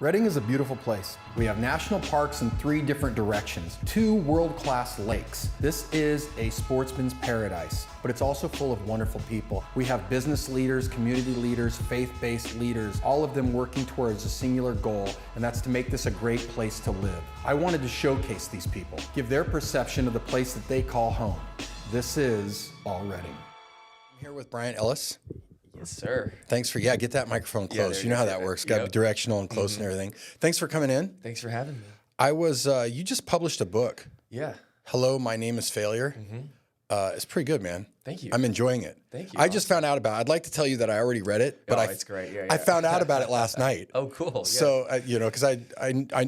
Redding is a beautiful place. We have national parks in 3 different directions, 2 world-class lakes. This is a sportsman's paradise, but it's also full of wonderful people. We have business leaders, community leaders, faith-based leaders, all of them working towards a singular goal, and that's to make this a great place to live. I wanted to showcase these people, give their perception of the place that they call home. This is AllRedding. I'm here with Bryant Ellis. Yes, sir. Thanks for, get that microphone close. Yeah, you know how that works. Got to be directional and close and everything. Thanks for coming in. Thanks for having me. You just published a book. Yeah. Hello, my name is Failure. It's pretty good, man. Thank you. I'm enjoying it. Thank you. I just found out about it. I'd like to tell you that I already read it, but it's great. Yeah, I found out about it last night. Oh, cool. Yeah. So, because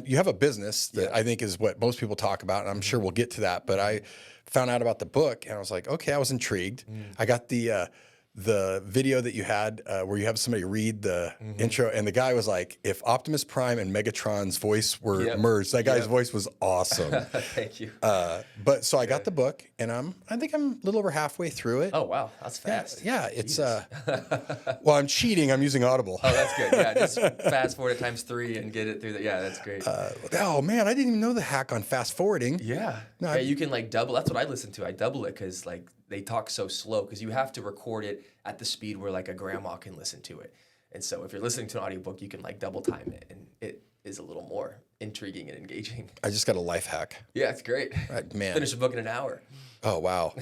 you have a business that I think is what most people talk about, and I'm sure we'll get to that, but I found out about the book, and I was like, okay, I was intrigued. I got the video that you had where you have somebody read the intro, and the guy was like, if Optimus Prime and Megatron's voice were merged, that guy's voice was awesome. Thank you. But so I got the book, and I think I'm a little over halfway through it. Oh, wow. That's fast. Yeah, it's well, I'm cheating. I'm using Audible. Oh, that's good. Yeah, just fast forward it ×3 and get it through that. Yeah, that's great. Oh man, I didn't even know the hack on fast forwarding. Yeah. No, you can like double. That's what I listen to. I double it because like they talk so slow because you have to record it at the speed where like a grandma can listen to it. And so if you're listening to an audiobook, you can like double time it, and it is a little more intriguing and engaging. I just got a life hack. Yeah, it's great. Man. Finish a book in an hour. Oh, wow.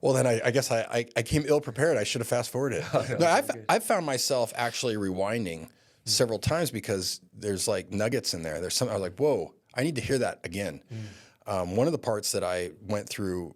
Well, then I guess I came ill prepared. I should have fast forwarded. I've found myself actually rewinding several times because there's like nuggets in there. There's some, I was like, whoa, I need to hear that again. One of the parts that I went through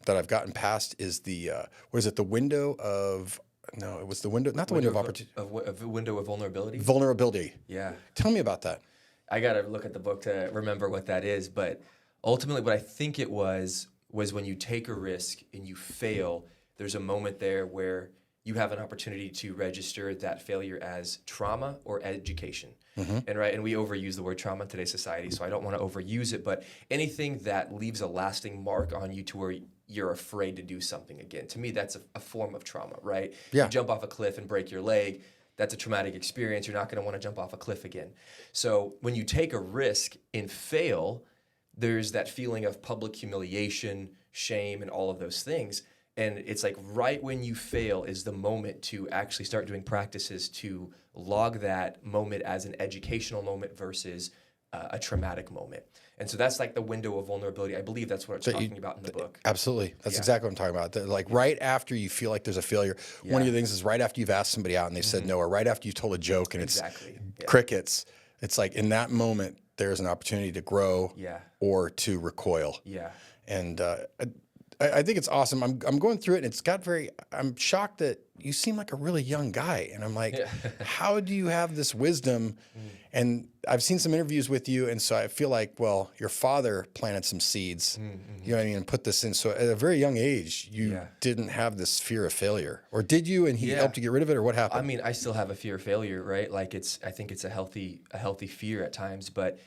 that I've gotten past is the, the window of, no, it was the window, not the window of opportunity. A window of vulnerability? Vulnerability. Yeah. Tell me about that. I got to look at the book to remember what that is, but ultimately what I think it was when you take a risk and you fail, there's a moment there where you have an opportunity to register that failure as trauma or education. And we overuse the word trauma in today's society, so I don't want to overuse it, but anything that leaves a lasting mark on you to where you're afraid to do something again. To me, that's a form of trauma, right? Yeah. You jump off a cliff and break your leg, that's a traumatic experience. You're not going to want to jump off a cliff again. So when you take a risk and fail, there's that feeling of public humiliation, shame, and all of those things. And it's like right when you fail is the moment to actually start doing practices to log that moment as an educational moment versus a traumatic moment. And so that's like the window of vulnerability. I believe that's what it's talking about in the book. Absolutely. That's exactly what I'm talking about. Like right after you feel like there's a failure, one of the things is right after you've asked somebody out and they've said no, or right after you've told a joke and it's crickets. It's like in that moment, there's an opportunity to grow or to recoil. Yeah. And I think it's awesome. I'm going through it, and it's got I'm shocked that you seem like a really young guy. And I'm like, how do you have this wisdom? And I've seen some interviews with you, and so I feel like, well, your father planted some seeds, you know what I mean, and put this in. So at a very young age, you didn't have this fear of failure. Or did you, and he helped you get rid of it, or what happened? I mean, I still have a fear of failure, right? Like I think it's a healthy fear at times, but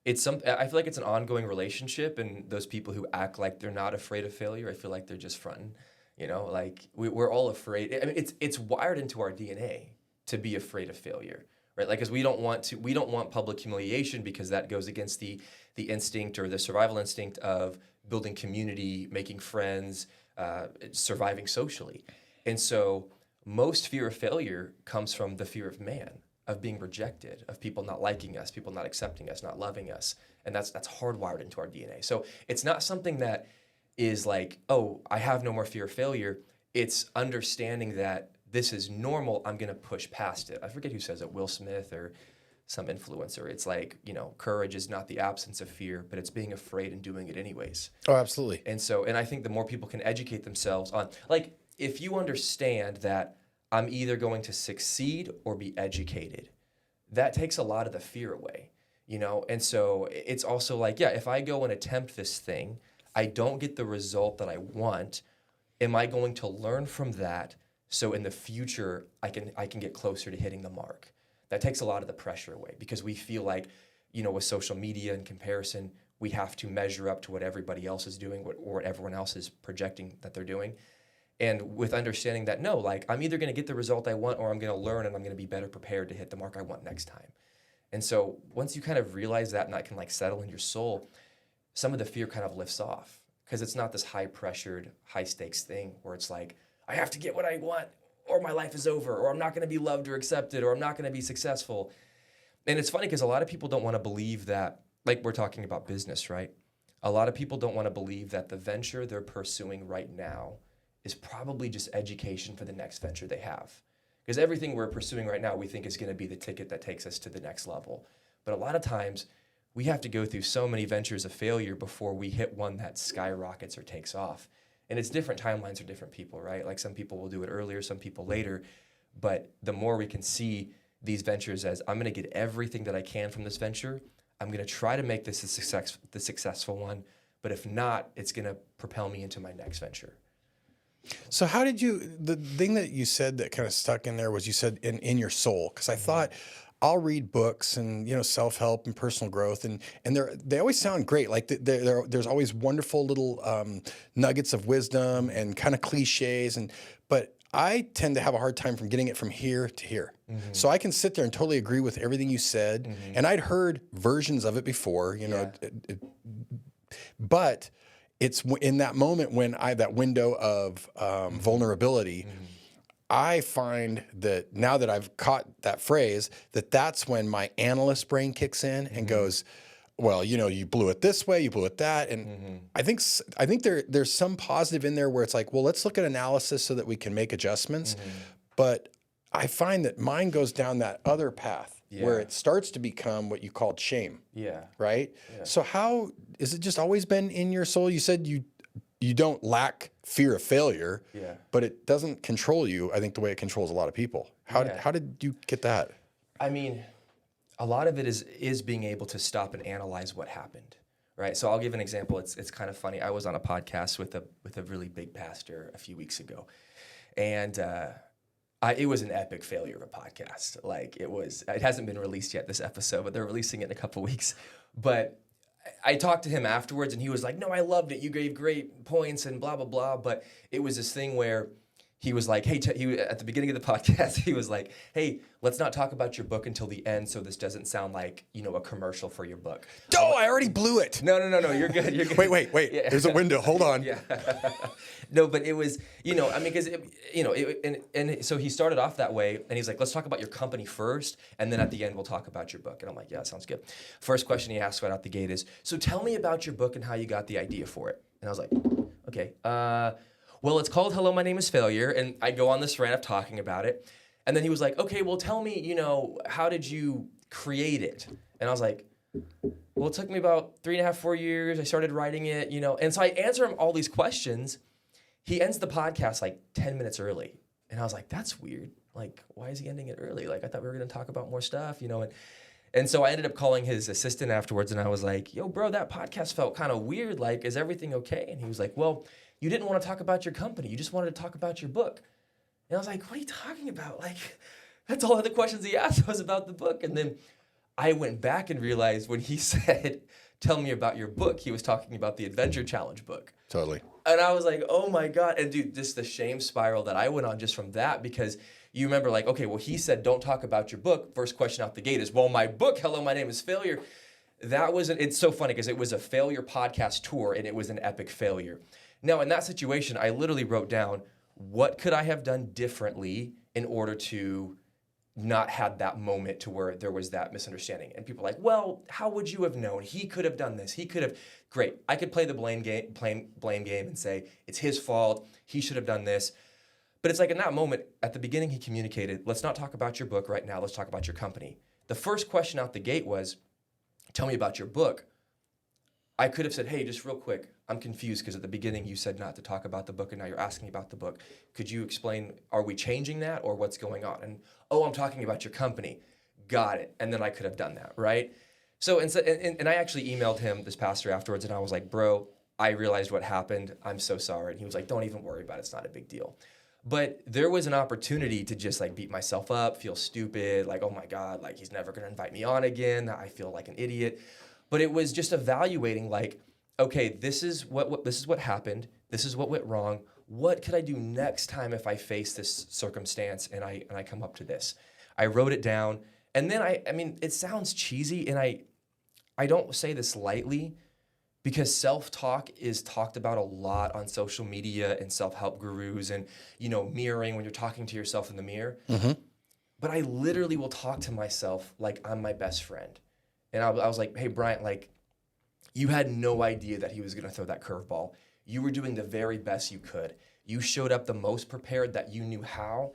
I feel like it's an ongoing relationship, and those people who act like they're not afraid of failure, I feel like they're just fronting. Like we're all afraid. I mean, it's wired into our DNA to be afraid of failure, right? Like, because we don't want public humiliation because that goes against the instinct or the survival instinct of building community, making friends, surviving socially. And so most fear of failure comes from the fear of man, of being rejected, of people not liking us, people not accepting us, not loving us. And that's hardwired into our DNA. So it's not something that is like, oh, I have no more fear of failure. It's understanding that this is normal, I'm going to push past it. I forget who says it, Will Smith or some influencer. It's like, courage is not the absence of fear, but it's being afraid and doing it anyways. Oh, absolutely. And I think the more people can educate themselves on, like, if you understand that I'm either going to succeed or be educated, that takes a lot of the fear away, And so it's also like, if I go and attempt this thing, I don't get the result that I want. Am I going to learn from that so in the future I can get closer to hitting the mark? That takes a lot of the pressure away because we feel like, with social media and comparison, we have to measure up to what everybody else is doing or what everyone else is projecting that they're doing. And with understanding that, no, like I'm either going to get the result I want or I'm going to learn and I'm going to be better prepared to hit the mark I want next time. And so once you kind of realize that and that can like settle in your soul, some of the fear kind of lifts off, because it's not this high pressured, high stakes thing where it's like, I have to get what I want or my life is over, or I'm not going to be loved or accepted, or I'm not going to be successful. And it's funny because a lot of people don't want to believe that, like we're talking about business, right? A lot of people don't want to believe that the venture they're pursuing right now is probably just education for the next venture they have. Because everything we're pursuing right now, we think is going to be the ticket that takes us to the next level. But a lot of times, we have to go through so many ventures of failure before we hit one that skyrockets or takes off. And it's different timelines for different people, right? Like some people will do it earlier, some people later. But the more we can see these ventures as, I'm going to get everything that I can from this venture, I'm going to try to make this the successful one. But if not, it's going to propel me into my next venture. So how did you, the thing that you said that kind of stuck in there was you said in your soul, because I thought I'll read books and, self-help and personal growth and they always sound great. Like there's always wonderful little nuggets of wisdom and kind of cliches. But I tend to have a hard time from getting it from here to here. Mm-hmm. So I can sit there and totally agree with everything you said. Mm-hmm. And I'd heard versions of it before, but it's in that moment when that window of vulnerability, I find that now that I've caught that phrase, that's when my analyst brain kicks in and goes, well, you blew it this way, you blew it that. And I think there's some positive in there where it's like, well, let's look at analysis so that we can make adjustments. But I find that mine goes down that other path. Yeah. Where it starts to become what you called shame. Yeah. Right? Yeah. So how is it just always been in your soul? You said you don't lack fear of failure, but it doesn't control you, I think, the way it controls a lot of people. How did you get that? I mean, a lot of it is being able to stop and analyze what happened. Right? So I'll give an example. It's kind of funny. I was on a podcast with a really big pastor a few weeks ago. And it was an epic failure of a podcast. Like it hasn't been released yet, this episode, but they're releasing it in a couple weeks. But I talked to him afterwards and he was like, no, I loved it. You gave great points and blah, blah, blah. But it was this thing where he was like, hey, at the beginning of the podcast, he was like, hey, let's not talk about your book until the end so this doesn't sound like, a commercial for your book. I already blew it. No, you're good. You're good. Wait. Yeah. There's a window. Hold on. Yeah. No, but it was, because, and so he started off that way and he's like, let's talk about your company first. And then at the end, we'll talk about your book. And I'm like, yeah, sounds good. First question he asked right out the gate is, so tell me about your book and how you got the idea for it. And I was like, okay, well, it's called Hello, My Name is Failure. And I go on this rant of talking about it. And then he was like, okay, well, tell me, how did you create it? And I was like, well, it took me about 3.5, 4 years. I started writing it, And so I answer him all these questions. He ends the podcast like 10 minutes early. And I was like, that's weird. Like, why is he ending it early? Like, I thought we were going to talk about more stuff, And so I ended up calling his assistant afterwards. And I was like, yo, bro, that podcast felt kind of weird. Like, is everything okay? And he was like, well, you didn't want to talk about your company. You just wanted to talk about your book. And I was like, what are you talking about? Like, that's all the questions he asked was about the book. And then I went back and realized when he said, tell me about your book, he was talking about the Adventure Challenge book. Totally. And I was like, oh my God. And dude, just the shame spiral that I went on just from that, because you remember like, okay, well, he said, don't talk about your book. First question out the gate is, well, my book, Hello, My Name is Failure. It's so funny because it was a failure podcast tour and it was an epic failure. Now, in that situation, I literally wrote down, what could I have done differently in order to not have that moment to where there was that misunderstanding? And people are like, well, how would you have known? He could have done this. He could have. Great. I could play the blame game and say, it's his fault. He should have done this. But it's like in that moment, at the beginning, he communicated, let's not talk about your book right now. Let's talk about your company. The first question out the gate was, tell me about your book. I could have said, hey, just real quick, I'm confused because at the beginning you said not to talk about the book and now you're asking me about the book. Could you explain, are we changing that or what's going on? And, I'm talking about your company. Got it. And then I could have done that, right? So, and I actually emailed him, this pastor, afterwards, and I was like, bro, I realized what happened. I'm so sorry. And he was like, don't even worry about it. It's not a big deal. But there was an opportunity to just like beat myself up, feel stupid, like, oh my God, like he's never going to invite me on again. I feel like an idiot. But it was just evaluating like, okay, this is what happened. This is what went wrong. What could I do next time if I face this circumstance and I come up to this? I wrote it down And then I mean, it sounds cheesy, and I don't say this lightly, because self-talk is talked about a lot on social media and self-help gurus and, mirroring when you're talking to yourself in the mirror. Mm-hmm. But I literally will talk to myself like I'm my best friend. And I was like, hey, Bryant, like, you had no idea that he was going to throw that curveball. You were doing the very best you could. You showed up the most prepared that you knew how,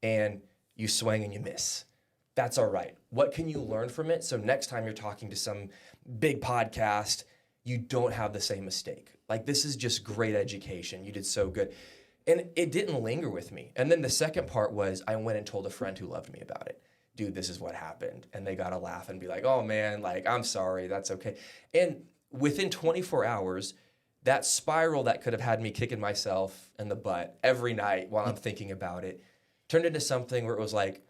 and you swing and you miss. That's all right. What can you learn from it? So next time you're talking to some big podcast, you don't have the same mistake. Like, this is just great education. You did so good. And it didn't linger with me. And then the second part was I went and told a friend who loved me about it. Dude, this is what happened. And they got to laugh and be like, oh man, like, I'm sorry, that's okay. And within 24 hours, that spiral that could have had me kicking myself in the butt every night while I'm thinking about it turned into something where it was like,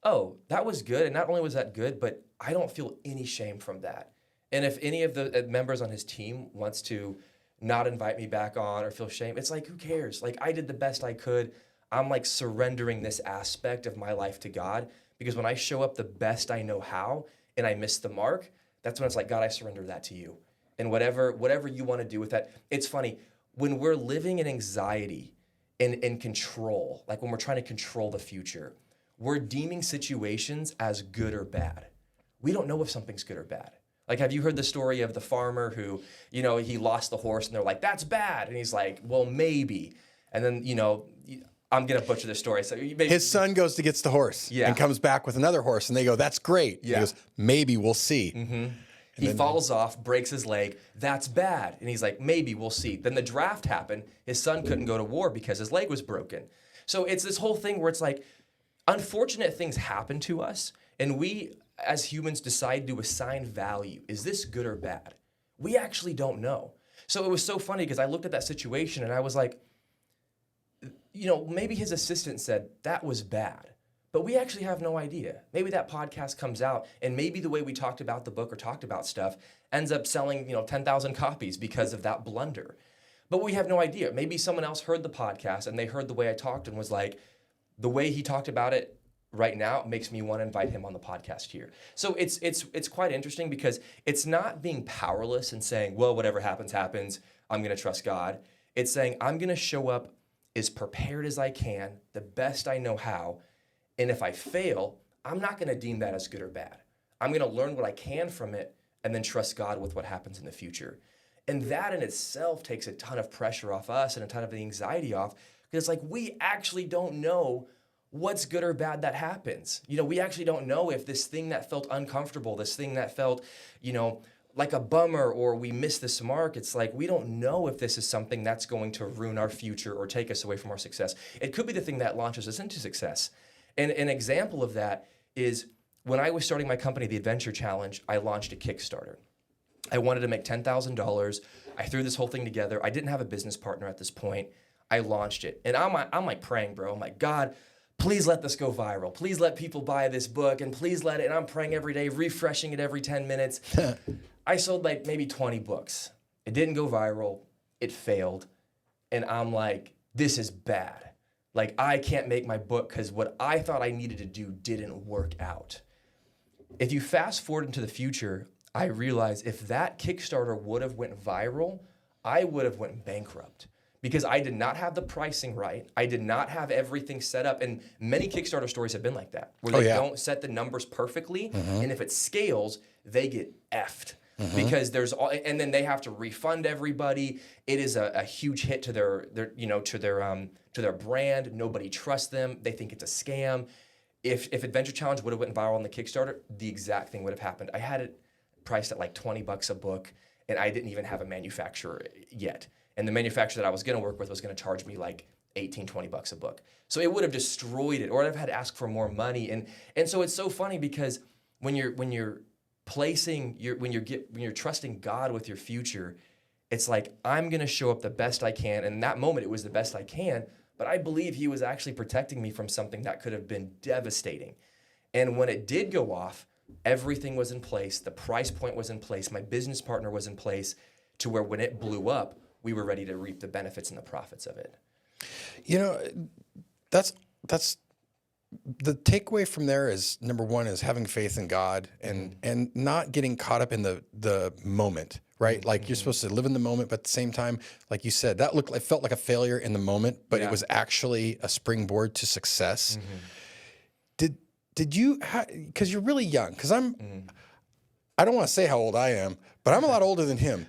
oh, that was good. And not only was that good, but I don't feel any shame from that. And if any of the members on his team wants to not invite me back on or feel shame, it's like, who cares? Like, I did the best I could. I'm like surrendering this aspect of my life to God, because when I show up the best I know how and I miss the mark, that's when it's like, God, I surrender that to you. And whatever you want to do with that. It's funny, when we're living in anxiety and in control, like when we're trying to control the future, we're deeming situations as good or bad. We don't know if something's good or bad. Like, have you heard the story of the farmer who, he lost the horse and they're like, that's bad. And he's like, well, maybe. And then, I'm going to butcher the story. So maybe, his son goes to gets the horse and comes back with another horse, and they go, that's great. Yeah. He goes, maybe we'll see. Mm-hmm. He falls off, breaks his leg. That's bad. And he's like, maybe we'll see. Then the draft happened. His son couldn't go to war because his leg was broken. So it's this whole thing where it's like, unfortunate things happen to us, and we as humans decide to assign value. Is this good or bad? We actually don't know. So it was so funny because I looked at that situation and I was like, maybe his assistant said that was bad, but we actually have no idea. Maybe that podcast comes out, and maybe the way we talked about the book or talked about stuff ends up selling, 10,000 copies because of that blunder. But we have no idea. Maybe someone else heard the podcast and they heard the way I talked and was like, the way he talked about it right now makes me want to invite him on the podcast here. So it's quite interesting, because it's not being powerless and saying, well, whatever happens, happens. I'm going to trust God. It's saying, I'm going to show up as prepared as I can, the best I know how. And if I fail, I'm not going to deem that as good or bad. I'm going to learn what I can from it and then trust God with what happens in the future. And that in itself takes a ton of pressure off us and a ton of the anxiety off, because it's like, we actually don't know what's good or bad that happens. We actually don't know if this thing that felt uncomfortable, this thing that felt, like a bummer, or we missed this mark. It's like, we don't know if this is something that's going to ruin our future or take us away from our success. It could be the thing that launches us into success. And an example of that is when I was starting my company, the Adventure Challenge, I launched a Kickstarter. I wanted to make $10,000. I threw this whole thing together. I didn't have a business partner at this point. I launched it. And I'm like praying, bro. I'm like, God, please let this go viral. Please let people buy this book, and please let it. And I'm praying every day, refreshing it every 10 minutes. I sold like maybe 20 books. It didn't go viral. It failed. And I'm like, this is bad. Like, I can't make my book because what I thought I needed to do didn't work out. If you fast forward into the future, I realized if that Kickstarter would have went viral, I would have went bankrupt, because I did not have the pricing right. I did not have everything set up. And many Kickstarter stories have been like that, where they don't set the numbers perfectly. And if it scales, they get effed. Because and then they have to refund everybody. It is a huge hit to their brand. Nobody trusts them. They think it's a scam. If Adventure Challenge would have went viral on the Kickstarter, the exact thing would have happened. I had it priced at like $20 a book, and I didn't even have a manufacturer yet. And the manufacturer that I was going to work with was going to charge me like $18-20 a book. So it would have destroyed it, or I'd have had to ask for more money. And so it's so funny, because when you're trusting God with your future, it's like, I'm going to show up the best I can. And in that moment, it was the best I can. But I believe he was actually protecting me from something that could have been devastating. And when it did go off, everything was in place. The price point was in place. My business partner was in place, to where when it blew up, we were ready to reap the benefits and the profits of it. That's the takeaway from there is, number one, is having faith in God and not getting caught up in the moment, right? Like you're supposed to live in the moment, but at the same time, like you said, it felt like a failure in the moment, but it was actually a springboard to success. Did you, because you're really young, because I don't want to say how old I am, but I'm a lot older than him.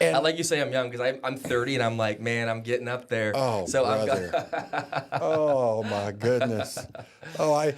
And I like you say I'm young because I'm 30 and I'm like, man, I'm getting up there. oh, so brother. Oh my goodness. Oh, I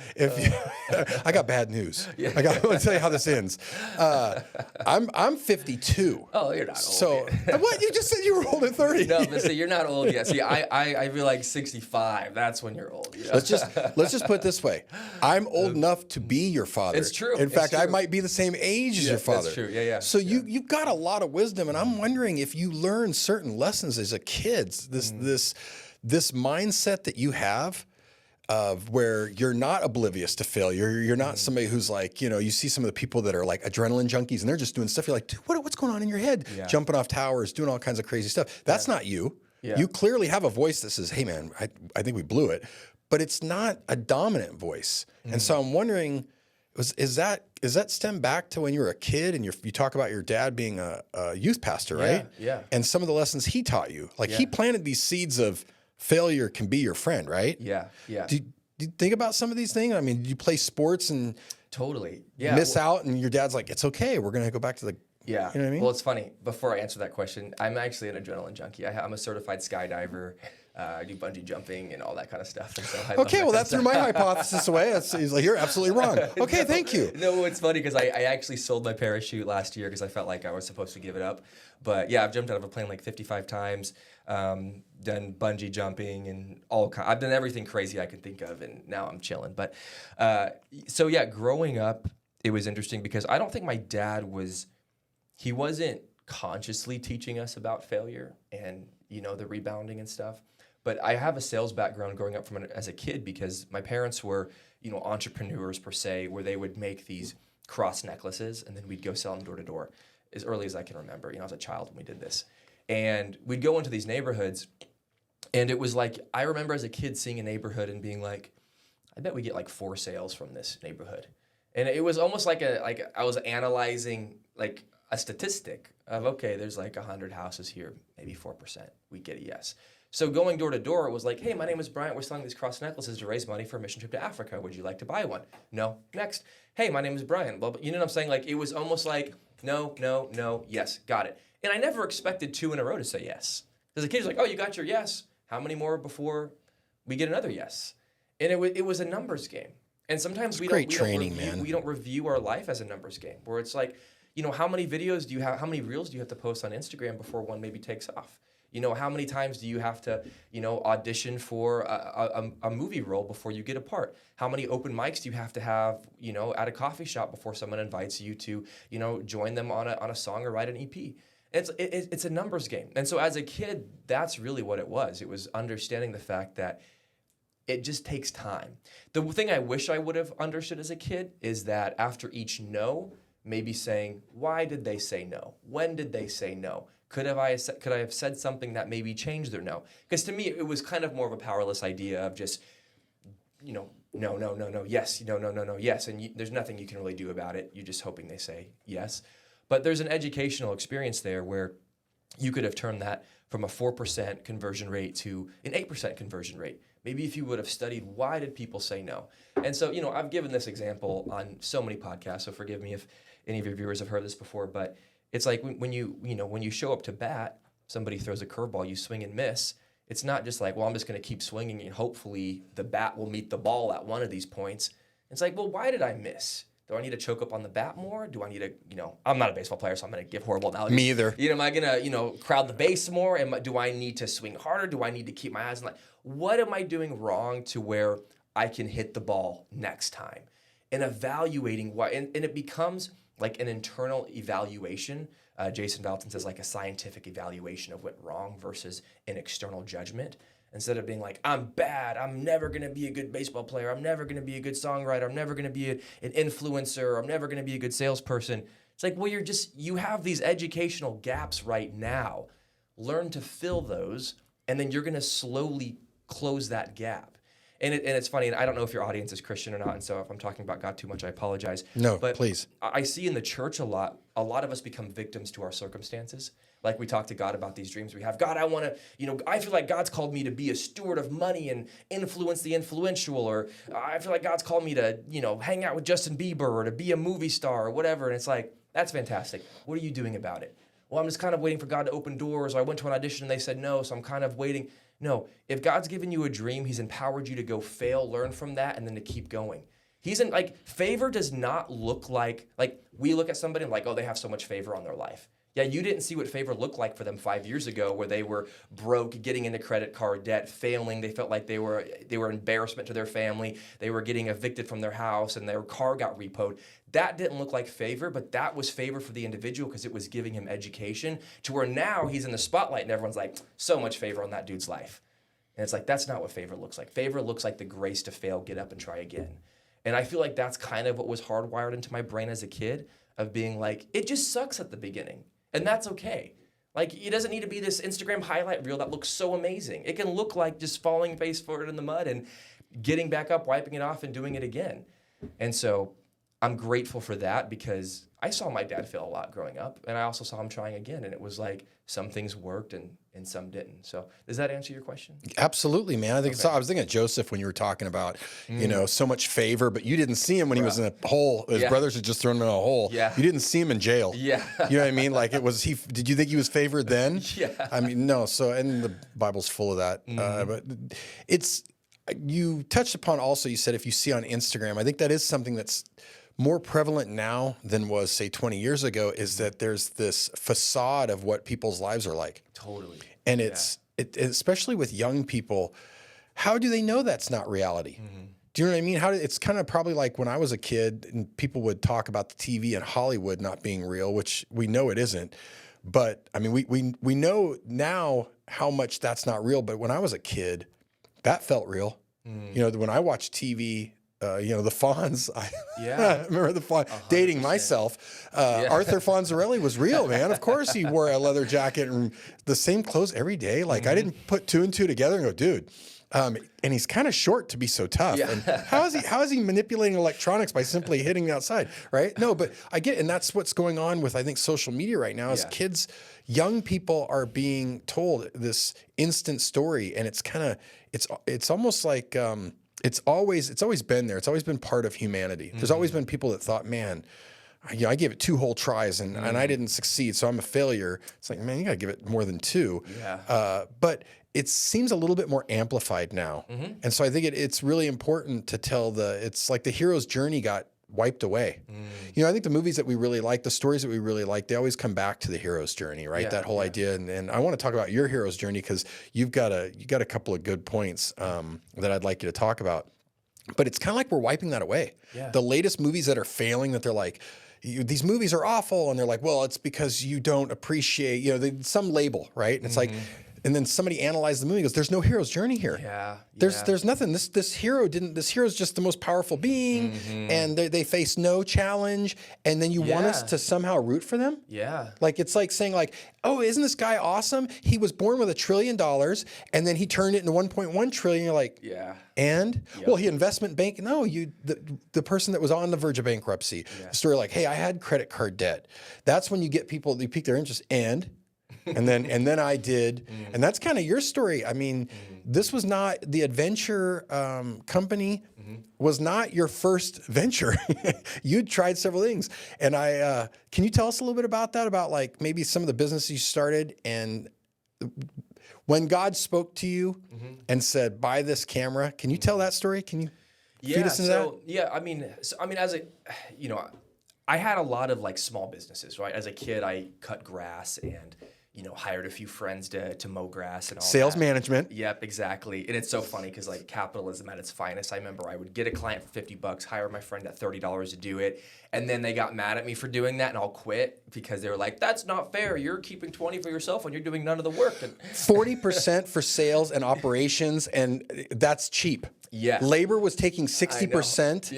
got bad news. I got to tell you how this ends. I'm 52. Oh, you're not old. So what? You just said you were old at 30. No, but see, you're not old yet. See, I feel like 65. That's when you're old. You know? Let's just put it this way. I'm old enough to be your father. It's true. In fact, It's true. I might be the same age as your father. That's true. Yeah. So you've got a lot of wisdom, and I'm wondering if you learned certain lessons as a kid. This mindset that you have of where you're not oblivious to failure. You're not somebody who's like, you see some of the people that are like adrenaline junkies, and they're just doing stuff. You're like, dude, what's going on in your head? Yeah. Jumping off towers, doing all kinds of crazy stuff. That's not you. Yeah. You clearly have a voice that says, hey man, I think we blew it. But it's not a dominant voice. And so I'm wondering, is that stem back to when you were a kid and you talk about your dad being a youth pastor, right? Yeah. And some of the lessons he taught you. Like he planted these seeds of failure can be your friend, right? Yeah. Do you think about some of these things? I mean, do you play sports and Totally. Yeah. miss out and your dad's like, it's okay, we're going to go back to the... Yeah. You know what I mean? Well, it's funny. Before I answer that question, I'm actually an adrenaline junkie. I'm a certified skydiver. I do bungee jumping and all that kind of stuff. And so I love that threw my hypothesis away. He's like, you're absolutely wrong. Okay, thank you. No, it's funny because I actually sold my parachute last year because I felt like I was supposed to give it up. But yeah, I've jumped out of a plane like 55 times, done bungee jumping and I've done everything crazy I can think of, and now I'm chilling. But so yeah, growing up, it was interesting because I don't think my dad he wasn't consciously teaching us about failure and, the rebounding and stuff. But I have a sales background growing up as a kid because my parents were, entrepreneurs per se, where they would make these cross necklaces and then we'd go sell them door to door as early as I can remember. I was a child when we did this. And we'd go into these neighborhoods and it was like, I remember as a kid seeing a neighborhood and being like, I bet we get like 4 sales from this neighborhood. And it was almost like I was analyzing like a statistic of, okay, there's like 100 houses here, maybe 4%, we get a yes. So going door to door, it was like, hey, my name is Bryant. We're selling these cross necklaces to raise money for a mission trip to Africa. Would you like to buy one? No. Next. Hey, my name is Bryant. Well, you know what I'm saying? Like, it was almost like, no, yes, got it. And I never expected 2 in a row to say yes. Because the kid's like, oh, you got your yes. How many more before we get another yes? And it was a numbers game. And sometimes we don't review our life as a numbers game, where it's like, how many videos do you have? How many reels do you have to post on Instagram before one maybe takes off? How many times do you have to, audition for a movie role before you get a part? How many open mics do you have to have, at a coffee shop before someone invites you to, join them on a song or write an EP? It's a numbers game. And so as a kid, that's really what it was. It was understanding the fact that it just takes time. The thing I wish I would have understood as a kid is that after each no, maybe saying, why did they say no? When did they say no? Could I have said something that maybe changed their no? Because to me, it was kind of more of a powerless idea of just, no, yes, no, yes. And there's nothing you can really do about it. You're just hoping they say yes. But there's an educational experience there where you could have turned that from a 4% conversion rate to an 8% conversion rate. Maybe if you would have studied, why did people say no? And so, I've given this example on so many podcasts, so forgive me if any of your viewers have heard this before, but it's like when you show up to bat, somebody throws a curveball, you swing and miss. It's not just like, well, I'm just going to keep swinging and hopefully the bat will meet the ball at one of these points. It's like, well, why did I miss? Do I need to choke up on the bat more? Do I need to, I'm not a baseball player, so I'm going to give horrible analogies. Me either. Am I going to, crowd the base more? Do I need to swing harder? Do I need to keep my eyes on what am I doing wrong to where I can hit the ball next time? And evaluating why, and it becomes like an internal evaluation. Jason Valton says like a scientific evaluation of what went wrong versus an external judgment. Instead of being like, I'm bad, I'm never going to be a good baseball player, I'm never going to be a good songwriter, I'm never going to be an influencer, I'm never going to be a good salesperson. It's like, well, you have these educational gaps right now. Learn to fill those, and then you're going to slowly close that gap. And it's funny, and I don't know if your audience is Christian or not, and so if I'm talking about God too much, I apologize. No, but please. I see in the church a lot of us become victims to our circumstances. Like we talk to God about these dreams we have. God, I want to, I feel like God's called me to be a steward of money and influence the influential, or I feel like God's called me to, hang out with Justin Bieber or to be a movie star or whatever. And it's like, that's fantastic. What are you doing about it? Well, I'm just kind of waiting for God to open doors. Or I went to an audition and they said no, so I'm kind of waiting. No, if God's given you a dream, he's empowered you to go fail, learn from that, and then to keep going. Favor does not look like we look at somebody and like, oh, they have so much favor on their life. Yeah, you didn't see what favor looked like for them 5 years ago, where they were broke, getting into credit card debt, failing. They felt like they were embarrassment to their family. They were getting evicted from their house, and their car got repoed. That didn't look like favor, but that was favor for the individual because it was giving him education to where now he's in the spotlight and everyone's like, so much favor on that dude's life. And it's like, that's not what favor looks like. Favor looks like the grace to fail, get up, and try again. And I feel like that's kind of what was hardwired into my brain as a kid, of being like, it just sucks at the beginning. And that's okay. Like, it doesn't need to be this Instagram highlight reel that looks so amazing. It can look like just falling face forward in the mud and getting back up, wiping it off, and doing it again. And so I'm grateful for that, because I saw my dad fail a lot growing up, and I also saw him trying again. And it was like some things worked and some didn't. So does that answer your question? Absolutely, man. I was thinking of Joseph when you were talking about, so much favor, but you didn't see him when he was in a hole. His brothers had just thrown him in a hole. Yeah. You didn't see him in jail. Yeah. You know what I mean? Like, did you think he was favored then? Yeah. I mean, no. So, and the Bible's full of that. But you touched upon also, you said if you see on Instagram, I think that is something that's more prevalent now than was, say, 20 years ago, is that there's this facade of what people's lives are like. Totally. And especially with young people, how do they know that's not reality? Mm-hmm. Do you know what I mean? It's kind of probably like when I was a kid and people would talk about the TV and Hollywood not being real, which we know it isn't. But I mean, we know now how much that's not real. But when I was a kid, that felt real. Mm. When I watched TV, the Fonz, I remember the Fonz, 100%. Dating myself. Arthur Fonzarelli was real, man. Of course he wore a leather jacket and the same clothes every day. Like, I didn't put two and two together and go, dude. And he's kind of short to be so tough. Yeah. And how is he manipulating electronics by simply hitting outside, right? No, but I get it. And that's what's going on with, I think, social media right now is kids, young people are being told this instant story. And it's kind of, it's almost like, it's always been there. It's always been part of humanity. There's always been people that thought, man, I gave it 2 whole tries and I didn't succeed, so I'm a failure. It's like, man, you got to give it more than 2. Yeah. But it seems a little bit more amplified now. Mm-hmm. And so I think it's really important to tell it's like the hero's journey got wiped away. I think the movies that we really like, the stories that we really like, they always come back to the hero's journey, right? That whole idea. And I want to talk about your hero's journey because you got a couple of good points that I'd like you to talk about. But it's kind of like we're wiping that away. Yeah. The latest movies that are failing, that they're like, these movies are awful, and they're like, well, it's because you don't appreciate, some label, right? And it's like, and then somebody analyzed the movie and goes, there's no hero's journey here. Yeah. There's nothing. This hero's just the most powerful being, and they face no challenge, and then you want us to somehow root for them? Yeah. Like, it's like saying like, oh, isn't this guy awesome? He was born with $1 trillion, and then he turned it into 1.1 trillion. You're like, yeah. And well, he investment bank. No, the person that was on the verge of bankruptcy. Yeah. The story like, hey, I had credit card debt. That's when you get people, they pique their interest, and then I did, and that's kind of your story. I mean, this was not the adventure company was not your first venture. You'd tried several things, and can you tell us a little bit about that? About like maybe some of the businesses you started, and when God spoke to you and said, "Buy this camera." Can you tell that story? Can you feed us into that? Yeah, I mean, as I had a lot of like small businesses, right? As a kid, I cut grass and hired a few friends to mow grass and all Sales that. management. Yep, exactly. And it's so funny because like capitalism at its finest. I remember I would get a client for $50, hire my friend at $30 to do it, and then they got mad at me for doing that, and I'll quit because they were like, "That's not fair. You're keeping 20 for yourself when you're doing none of the work." 40% for sales and operations, and that's cheap. Yeah. Labor was taking 60%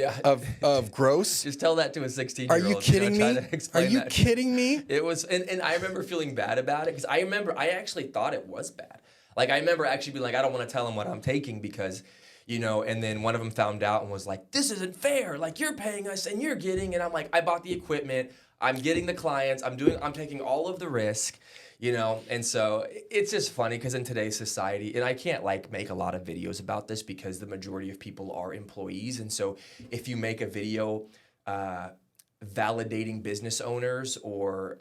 of gross. Just tell that to a 16-year-old. Are you kidding me? Are you kidding me? It was, and I remember feeling bad about it because I actually thought it was bad. Like I remember actually being like, I don't want to tell him what I'm taking because, you know, and then one of them found out and was like, this isn't fair. Like, you're paying us and you're getting, and I'm like, I bought the equipment, I'm getting the clients, I'm taking all of the risk, you know. And so it's just funny because in today's society, and I can't like make a lot of videos about this because the majority of people are employees. And so if you make a video validating business owners or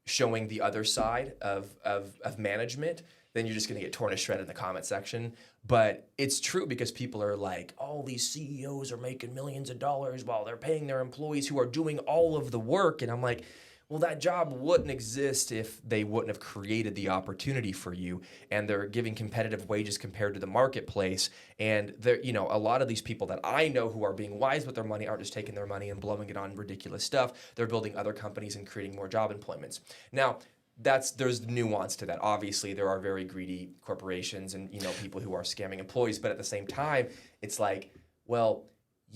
showing the other side of management, then you're just going to get torn to shred in the comment section. But it's true because people are like, oh, these CEOs are making millions of dollars while they're paying their employees who are doing all of the work. And I'm like, well, that job wouldn't exist if they wouldn't have created the opportunity for you, and they're giving competitive wages compared to the marketplace. And they're, you know, a lot of these people that I know who are being wise with their money aren't just taking their money and blowing it on ridiculous stuff. They're building other companies and creating more job employments. Now, there's nuance to that. Obviously, there are very greedy corporations and, you know, people who are scamming employees, but at the same time, it's like, well,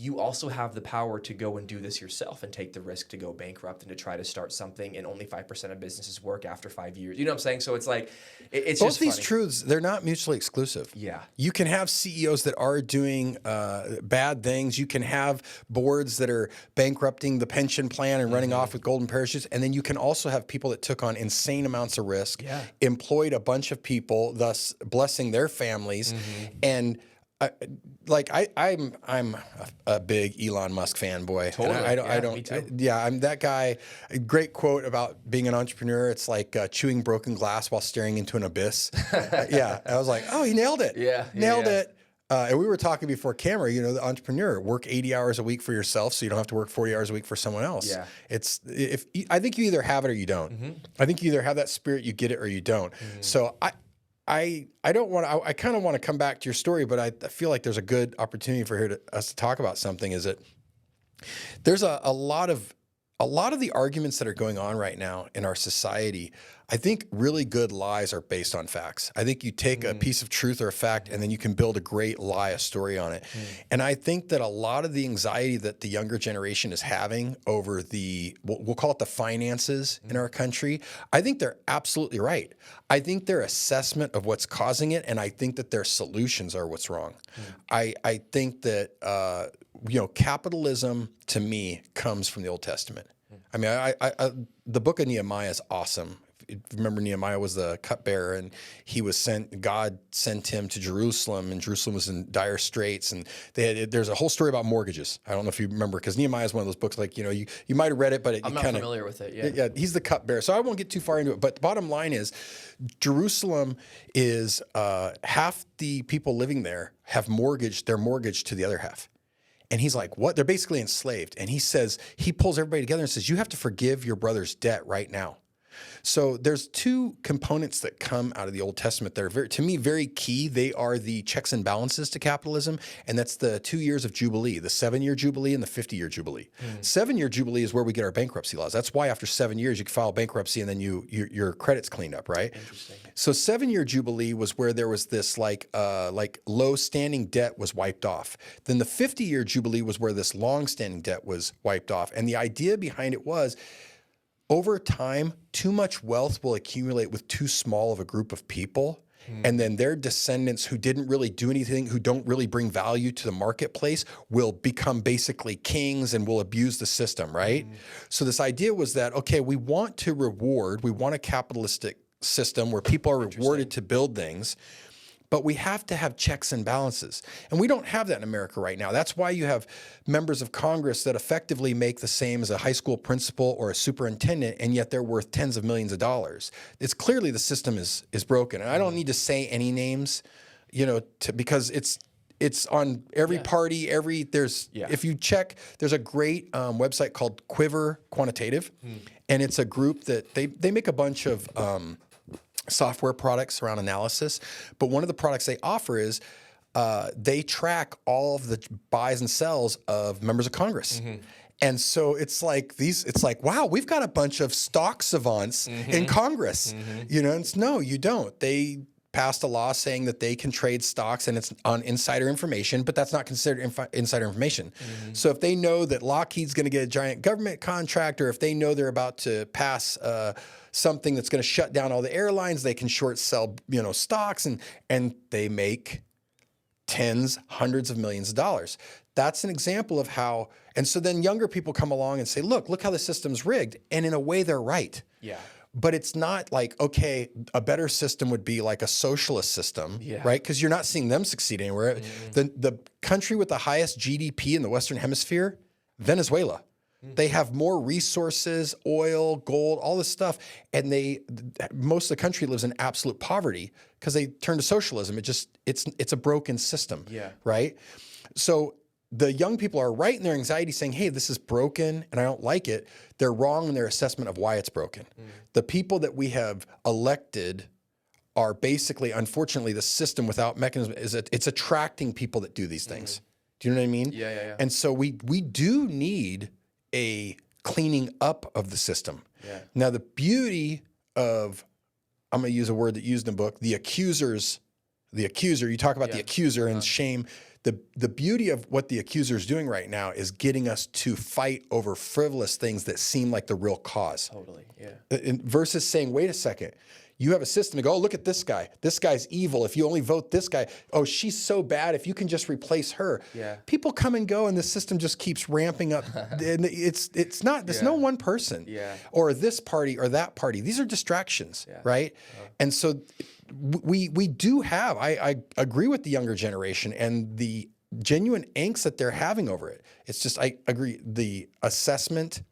you also have the power to go and do this yourself and take the risk to go bankrupt and to try to start something, and only 5% of businesses work after 5 years. You know what I'm saying? So it's like, it's both just these funny. truths, they're not mutually exclusive. Yeah. You can have CEOs that are doing bad things. You can have boards that are bankrupting the pension plan and running off with golden parachutes. And then you can also have people that took on insane amounts of risk, employed a bunch of people, thus blessing their families. And I'm a big Elon Musk fanboy. Totally. I'm that guy. A great quote about being an entrepreneur. It's like chewing broken glass while staring into an abyss. I was like, oh, he nailed it. Nailed it. And we were talking before camera, you know, the entrepreneur, work 80 hours a week for yourself so you don't have to work 40 hours a week for someone else. Yeah. I think you either have it or you don't. I think you either have that spirit, you get it, or you don't. So I don't want to, I kind of want to come back to your story, but I feel like there's a good opportunity for us to talk about something. Is that there's a lot of the arguments that are going on right now in our society. I think really good lies are based on facts. I think you take a piece of truth or a fact and then you can build a great lie, a story on it. And I think that a lot of the anxiety that the younger generation is having over we'll call it the finances in our country, I think they're absolutely right. I think their assessment of what's causing it, and I think that their solutions are what's wrong. I think that, capitalism to me comes from the Old Testament. I mean, the book of Nehemiah is awesome. Remember, Nehemiah was the cupbearer, and God sent him to Jerusalem, and Jerusalem was in dire straits. And there's a whole story about mortgages. I don't know if you remember, because Nehemiah is one of those books, like, you know, you might have read it, but I'm not familiar with it. Yeah, he's the cupbearer. So I won't get too far into it. But the bottom line is, Jerusalem is half the people living there have mortgaged their mortgage to the other half. And he's like, what? They're basically enslaved. And he pulls everybody together and says, you have to forgive your brother's debt right now. So there's two components that come out of the Old Testament that are to me very key. They are the checks and balances to capitalism, and that's the 2 years of Jubilee, the 7-year Jubilee and the 50-year Jubilee. 7-year Jubilee is where we get our bankruptcy laws. That's why after 7 years you can file bankruptcy and then your credit's cleaned up, right? Interesting. So 7-year Jubilee was where there was this like low standing debt was wiped off. Then the 50-year Jubilee was where this long standing debt was wiped off. And the idea behind it was, over time, too much wealth will accumulate with too small of a group of people. And then their descendants who didn't really do anything, who don't really bring value to the marketplace, will become basically kings and will abuse the system, right? So this idea was that, okay, we want a capitalistic system where people are rewarded to build things, but we have to have checks and balances. And we don't have that in America right now. That's why you have members of Congress that effectively make the same as a high school principal or a superintendent, and yet they're worth tens of millions of dollars. It's clearly the system is broken. And I don't need to say any names, because it's on every party, if you check, there's a great website called Quiver Quantitative, and it's a group that they make a bunch of software products around analysis, but one of the products they offer is they track all of the buys and sells of members of Congress. And so it's like, wow, we've got a bunch of stock savants in Congress. No, you don't. They passed a law saying that they can trade stocks and it's on insider information, but that's not considered insider information. So if they know that Lockheed's going to get a giant government contract, or if they know they're about to pass something that's going to shut down all the airlines, they can short sell, stocks, and they make tens, hundreds of millions of dollars. That's an example of how, and so then younger people come along and say, look how the system's rigged. And in a way, they're right. Yeah. But it's not like, okay, a better system would be like a socialist system, right? Because you're not seeing them succeed anywhere. The country with the highest GDP in the Western Hemisphere, Venezuela. They have more resources, oil, gold, all this stuff, and most of the country lives in absolute poverty because they turned to socialism. It's a broken system, right? So the young people are right in their anxiety saying, hey, this is broken and I don't like it. They're wrong in their assessment of why it's broken. The people that we have elected are basically, unfortunately, the system without mechanism it's attracting people that do these things. Do you know what I mean? Yeah. And so we do need a cleaning up of the system. Yeah. Now, the beauty of, I'm going to use a word that you used in the book, the accuser, you talk about the accuser and shame. The beauty of what the accuser is doing right now is getting us to fight over frivolous things that seem like the real cause. Totally, yeah. Versus saying, wait a second, you have a system to go, oh, look at this guy. This guy's evil. If you only vote this guy, oh, she's so bad. If you can just replace her. Yeah. People come and go and the system just keeps ramping up. And it's not, there's no one person or this party or that party. These are distractions, right? And so we do have, I agree with the younger generation and the genuine angst that they're having over it. It's just, I agree, the assessment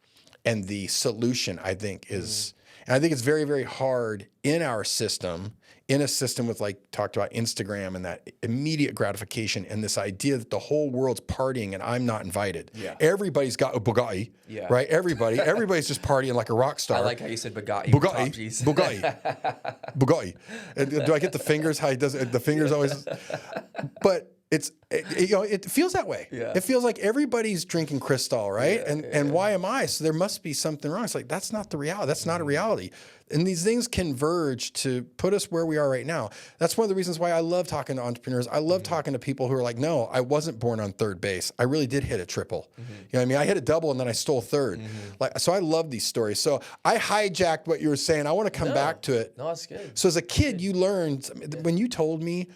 and the solution, I think, is... And I think it's very, very hard in our system, in a system with, like, talked about Instagram and that immediate gratification and this idea that the whole world's partying and I'm not invited. Yeah. Everybody's got a Bugatti, right? Everybody's just partying like a rock star. I like how you said Bugatti. Bugatti. Do I get the fingers? How he does it? The fingers always. But it feels that way. Yeah. It feels like everybody's drinking Cristal, right? And why am I? So there must be something wrong. It's like, that's not the reality. That's not a reality. And these things converge to put us where we are right now. That's one of the reasons why I love talking to entrepreneurs. I love talking to people who are like, no, I wasn't born on third base. I really did hit a triple. You know what I mean? I hit a double and then I stole third. So I love these stories. So I hijacked what you were saying. I want to come back to it. No, it's good. So as a kid, you learned, when you told me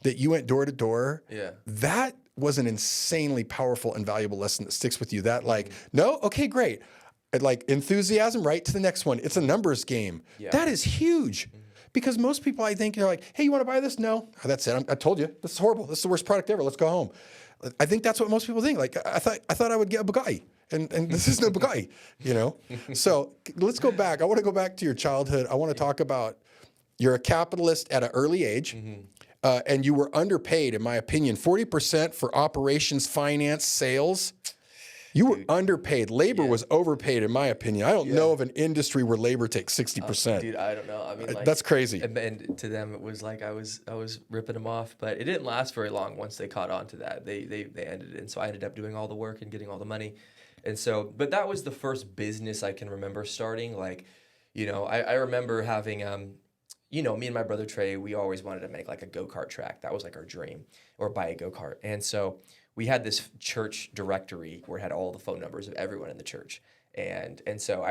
that you went door to door, that was an insanely powerful and valuable lesson that sticks with you. That no, okay, great. Like enthusiasm, right to the next one. It's a numbers game. That is huge. Because most people, I think, they're like, hey, you want to buy this? No. Oh, that's it. I told you. This is horrible. This is the worst product ever. Let's go home. I think that's what most people think. Like, I thought I would get a Bugatti. And this is no Bugatti, you know? So let's go back. I want to go back to your childhood. I want to talk about, you're a capitalist at an early age. And you were underpaid, in my opinion, 40% for operations, finance, sales. You were underpaid. Labor was overpaid, in my opinion. I don't know of an industry where labor takes 60%. Dude, I don't know. I mean, that's crazy. And to them, it was like I was ripping them off, but it didn't last very long. Once they caught on to that, they ended it, and so I ended up doing all the work and getting all the money, and so. But that was the first business I can remember starting. Like, I remember having me and my brother Trey, we always wanted to make like a go-kart track. That was like our dream, or buy a go-kart. And so we had this church directory where it had all the phone numbers of everyone in the church. And so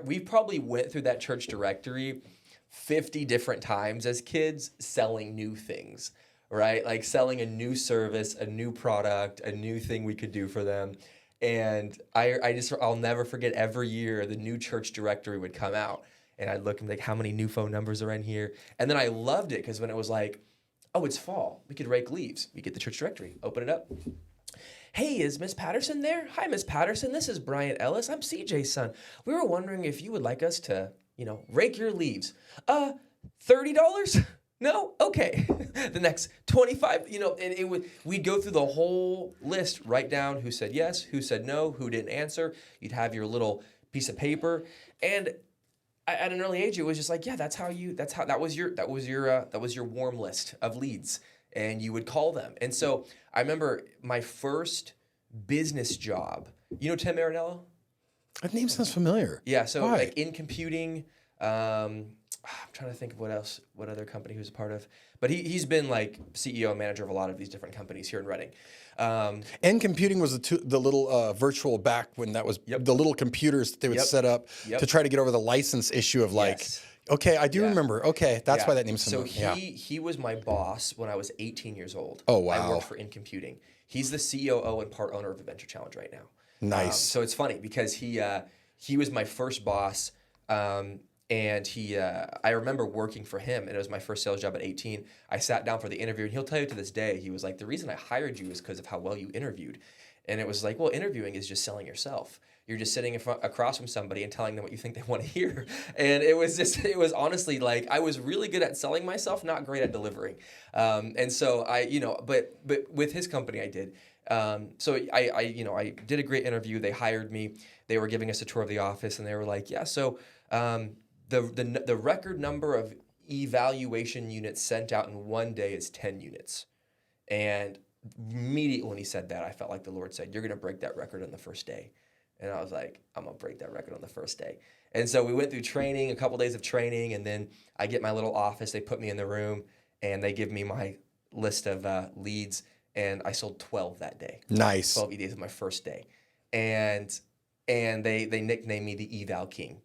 we probably went through that church directory 50 different times as kids selling new things, right? Like selling a new service, a new product, a new thing we could do for them. And I'll never forget, every year the new church directory would come out. And I'd look and be like, how many new phone numbers are in here? And then I loved it because when it was like, oh, it's fall, we could rake leaves. We get the church directory, open it up. Hey, is Miss Patterson there? Hi, Miss Patterson. This is Bryant Ellis. I'm CJ's son. We were wondering if you would like us to, rake your leaves. $30? No? Okay. The next 25, and we'd go through the whole list, write down who said yes, who said no, who didn't answer. You'd have your little piece of paper, and at an early age, it was just like, that was your warm list of leads, and you would call them. And so I remember my first business job. You know Tim Marinello? That name sounds familiar. Yeah. So like in computing, I'm trying to think of what other company he was a part of, but he's been like CEO and manager of a lot of these different companies here in Redding. And computing was the little virtual, back when that was the little computers that they would set up to try to get over the license issue of like, Okay, I do Yeah. remember. Okay, that's Yeah. why that name's So familiar. he was my boss when I was 18 years old. Oh, I wow. worked for In Computing. He's the COO and part owner of Adventure Challenge right now. Nice. So it's funny because he was my first boss, and I remember working for him, and it was my first sales job at 18. I sat down for the interview, and he'll tell you to this day, he was like, the reason I hired you is because of how well you interviewed. And it was like, well, interviewing is just selling yourself. You're just sitting across from somebody and telling them what you think they want to hear. And it was honestly like, I was really good at selling myself, not great at delivering. And so but with his company, I did. So I did a great interview. They hired me. They were giving us a tour of the office, and they were like, yeah, so the record number of evaluation units sent out in one day is 10 units. And immediately when he said that, I felt like the Lord said, you're going to break that record on the first day. And I was like, I'm going to break that record on the first day. And so we went through training, a couple days of training, and then I get my little office. They put me in the room, and they give me my list of leads, and I sold 12 that day. Nice. 12 EDs on my first day. And they nicknamed me the Eval King.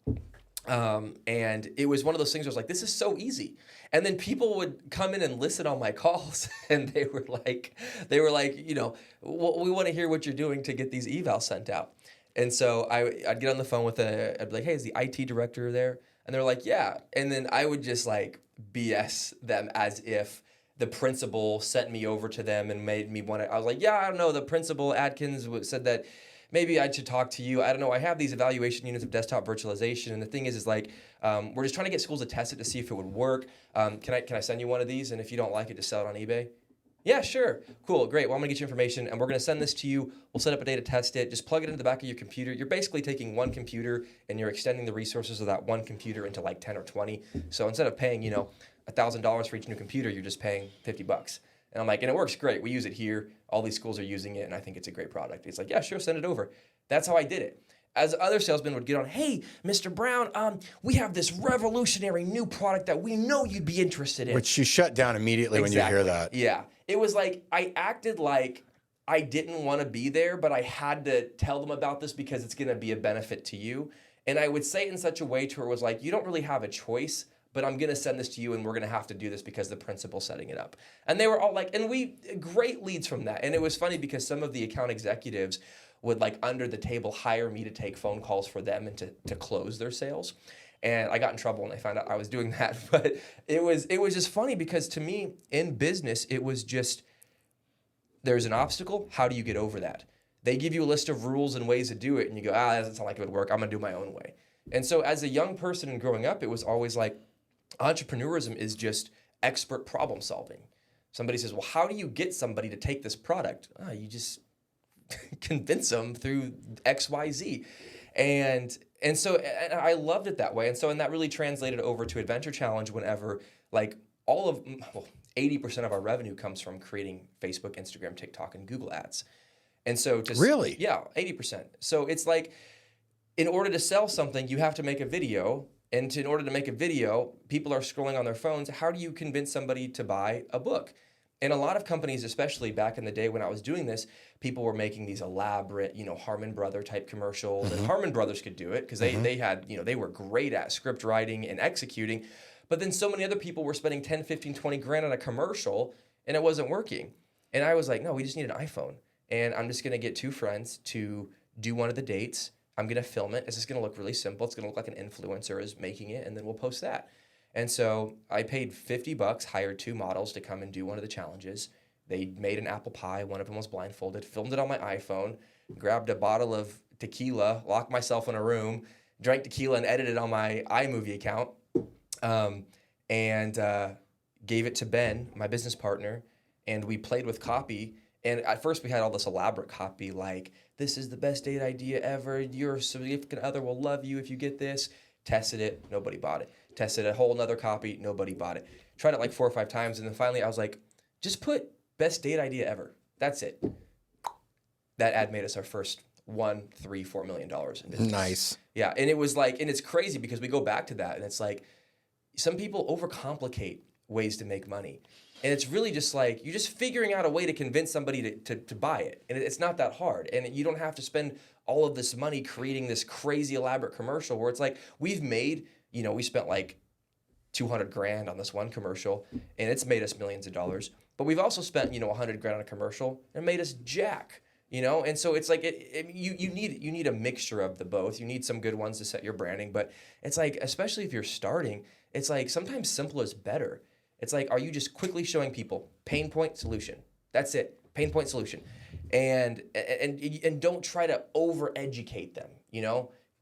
And it was one of those things where I was like, this is so easy. And then people would come in and listen on my calls, and they were like, we want to hear what you're doing to get these evals sent out. And so I'd get on the phone I'd be like, hey, is the IT director there? And they're like, yeah. And then I would just like BS them as if the principal sent me over to them and made me want to. I was like, yeah, I don't know. The principal, Atkins, said that maybe I should talk to you. I don't know. I have these evaluation units of desktop virtualization. And the thing is like, we're just trying to get schools to test it to see if it would work. Can I send you one of these? And if you don't like it, just sell it on eBay. Yeah, sure. Cool, great. Well, I'm going to get you information, and we're going to send this to you. We'll set up a day to test it. Just plug it into the back of your computer. You're basically taking one computer, and you're extending the resources of that one computer into like 10 or 20. So instead of paying, $1,000 for each new computer, you're just paying $50. And I'm like, and it works great. We use it here. All these schools are using it, and I think it's a great product. It's like, yeah, sure, send it over. That's how I did it. As other salesmen would get on, hey, Mr. Brown, we have this revolutionary new product that we know you'd be interested in. Which you shut down immediately when you hear that. Yeah. It was like I acted like I didn't want to be there, but I had to tell them about this because it's going to be a benefit to you. And I would say it in such a way to where it was like, you don't really have a choice, but I'm going to send this to you, and we're going to have to do this because the principal's setting it up. And they were all like, and great leads from that. And it was funny because some of the account executives would like under the table hire me to take phone calls for them and to close their sales. And I got in trouble when they found out I was doing that. But it was just funny because to me in business, it was just, there's an obstacle. How do you get over that? They give you a list of rules and ways to do it, and you go, that doesn't sound like it would work. I'm going to do my own way. And so as a young person and growing up, it was always like, entrepreneurism is just expert problem solving. Somebody says, well, how do you get somebody to take this product? You just convince them through X, Y, Z. And so I loved it that way. And that really translated over to Adventure Challenge whenever like 80% of our revenue comes from creating Facebook, Instagram, TikTok, and Google ads. And so Really? Yeah, 80%. So it's like, in order to sell something, you have to make a video. And in order to make a video, people are scrolling on their phones. How do you convince somebody to buy a book? And a lot of companies, especially back in the day when I was doing this, people were making these elaborate, Harmon Brother type commercials. And Harmon Brothers could do it because they had, they were great at script writing and executing. But then so many other people were spending 10, 15, 20 grand on a commercial, and it wasn't working. And I was like, no, we just need an iPhone. And I'm just going to get two friends to do one of the dates. I'm going to film it. It's just going to look really simple. It's going to look like an influencer is making it, and then we'll post that. And so I paid $50, hired two models to come and do one of the challenges. They made an apple pie. One of them was blindfolded, filmed it on my iPhone, grabbed a bottle of tequila, locked myself in a room, drank tequila, and edited on my iMovie account, and gave it to Ben, my business partner, and we played with copy. And at first we had all this elaborate copy like, this is the best date idea ever. Your significant other will love you if you get this. Tested it, nobody bought it. Tested a whole nother copy, nobody bought it. Tried it like 4 or 5 times, and then finally I was like, just put best date idea ever. That's it. That ad made us our first $1, $3, $4 million in business. Nice. Yeah, and it was like, and it's crazy because we go back to that, and it's like, some people overcomplicate ways to make money. And it's really just like, you're just figuring out a way to convince somebody to buy it. And it's not that hard. And you don't have to spend all of this money creating this crazy elaborate commercial where it's like, we've made, we spent like 200 grand on this one commercial, and it's made us millions of dollars. But we've also spent, 100 grand on a commercial and made us jack. And so it's like you need a mixture of the both. You need some good ones to set your branding, but it's like, especially if you're starting, it's like sometimes simple is better. It's like, are you just quickly showing people pain point solution? That's it, pain point solution, and don't try to over educate them.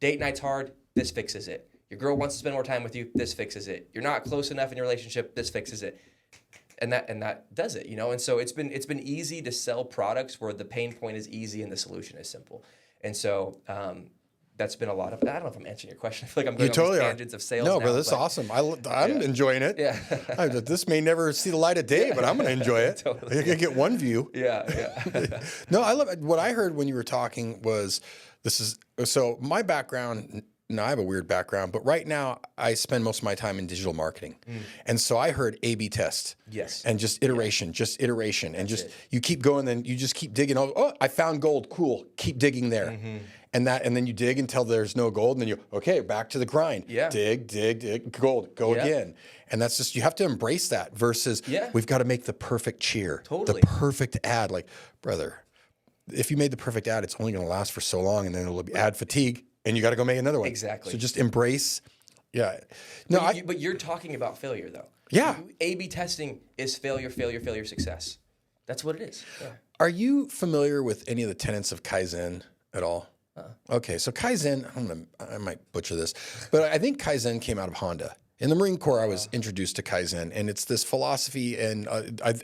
Date night's hard. This fixes it. Your girl wants to spend more time with you. This fixes it. You're not close enough in your relationship. This fixes it. And that does it, And so it's been easy to sell products where the pain point is easy and the solution is simple. And so that's been a lot of. I don't know if I'm answering your question. I feel like I'm going on these tangents of sales. No, now, but that's awesome. I'm enjoying it. Yeah. This may never see the light of day, but I'm going to enjoy it. Totally. I can get one view. Yeah. No, I love it. What I heard when you were talking was so my background. No, I have a weird background, but right now I spend most of my time in digital marketing. And so I heard A/B test. Yes. And just iteration, and you keep going, then you just keep digging. Oh, I found gold. Cool. Keep digging there. And then you dig until there's no gold, and then back to the grind. Yeah. Dig, gold, go again. And that's just, you have to embrace that versus we've got to make the perfect cheer. Totally. The perfect ad. Like, brother, if you made the perfect ad, it's only going to last for so long, and then it'll be ad fatigue. And you got to go make another one. Exactly. So just embrace. Yeah. No, but you're talking about failure, though. Yeah. A/B testing is failure, success. That's what it is. Yeah. Are you familiar with any of the tenets of Kaizen at all? Okay, so Kaizen, I might butcher this, but I think Kaizen came out of Honda. In the Marine Corps, I was introduced to Kaizen, and it's this philosophy, and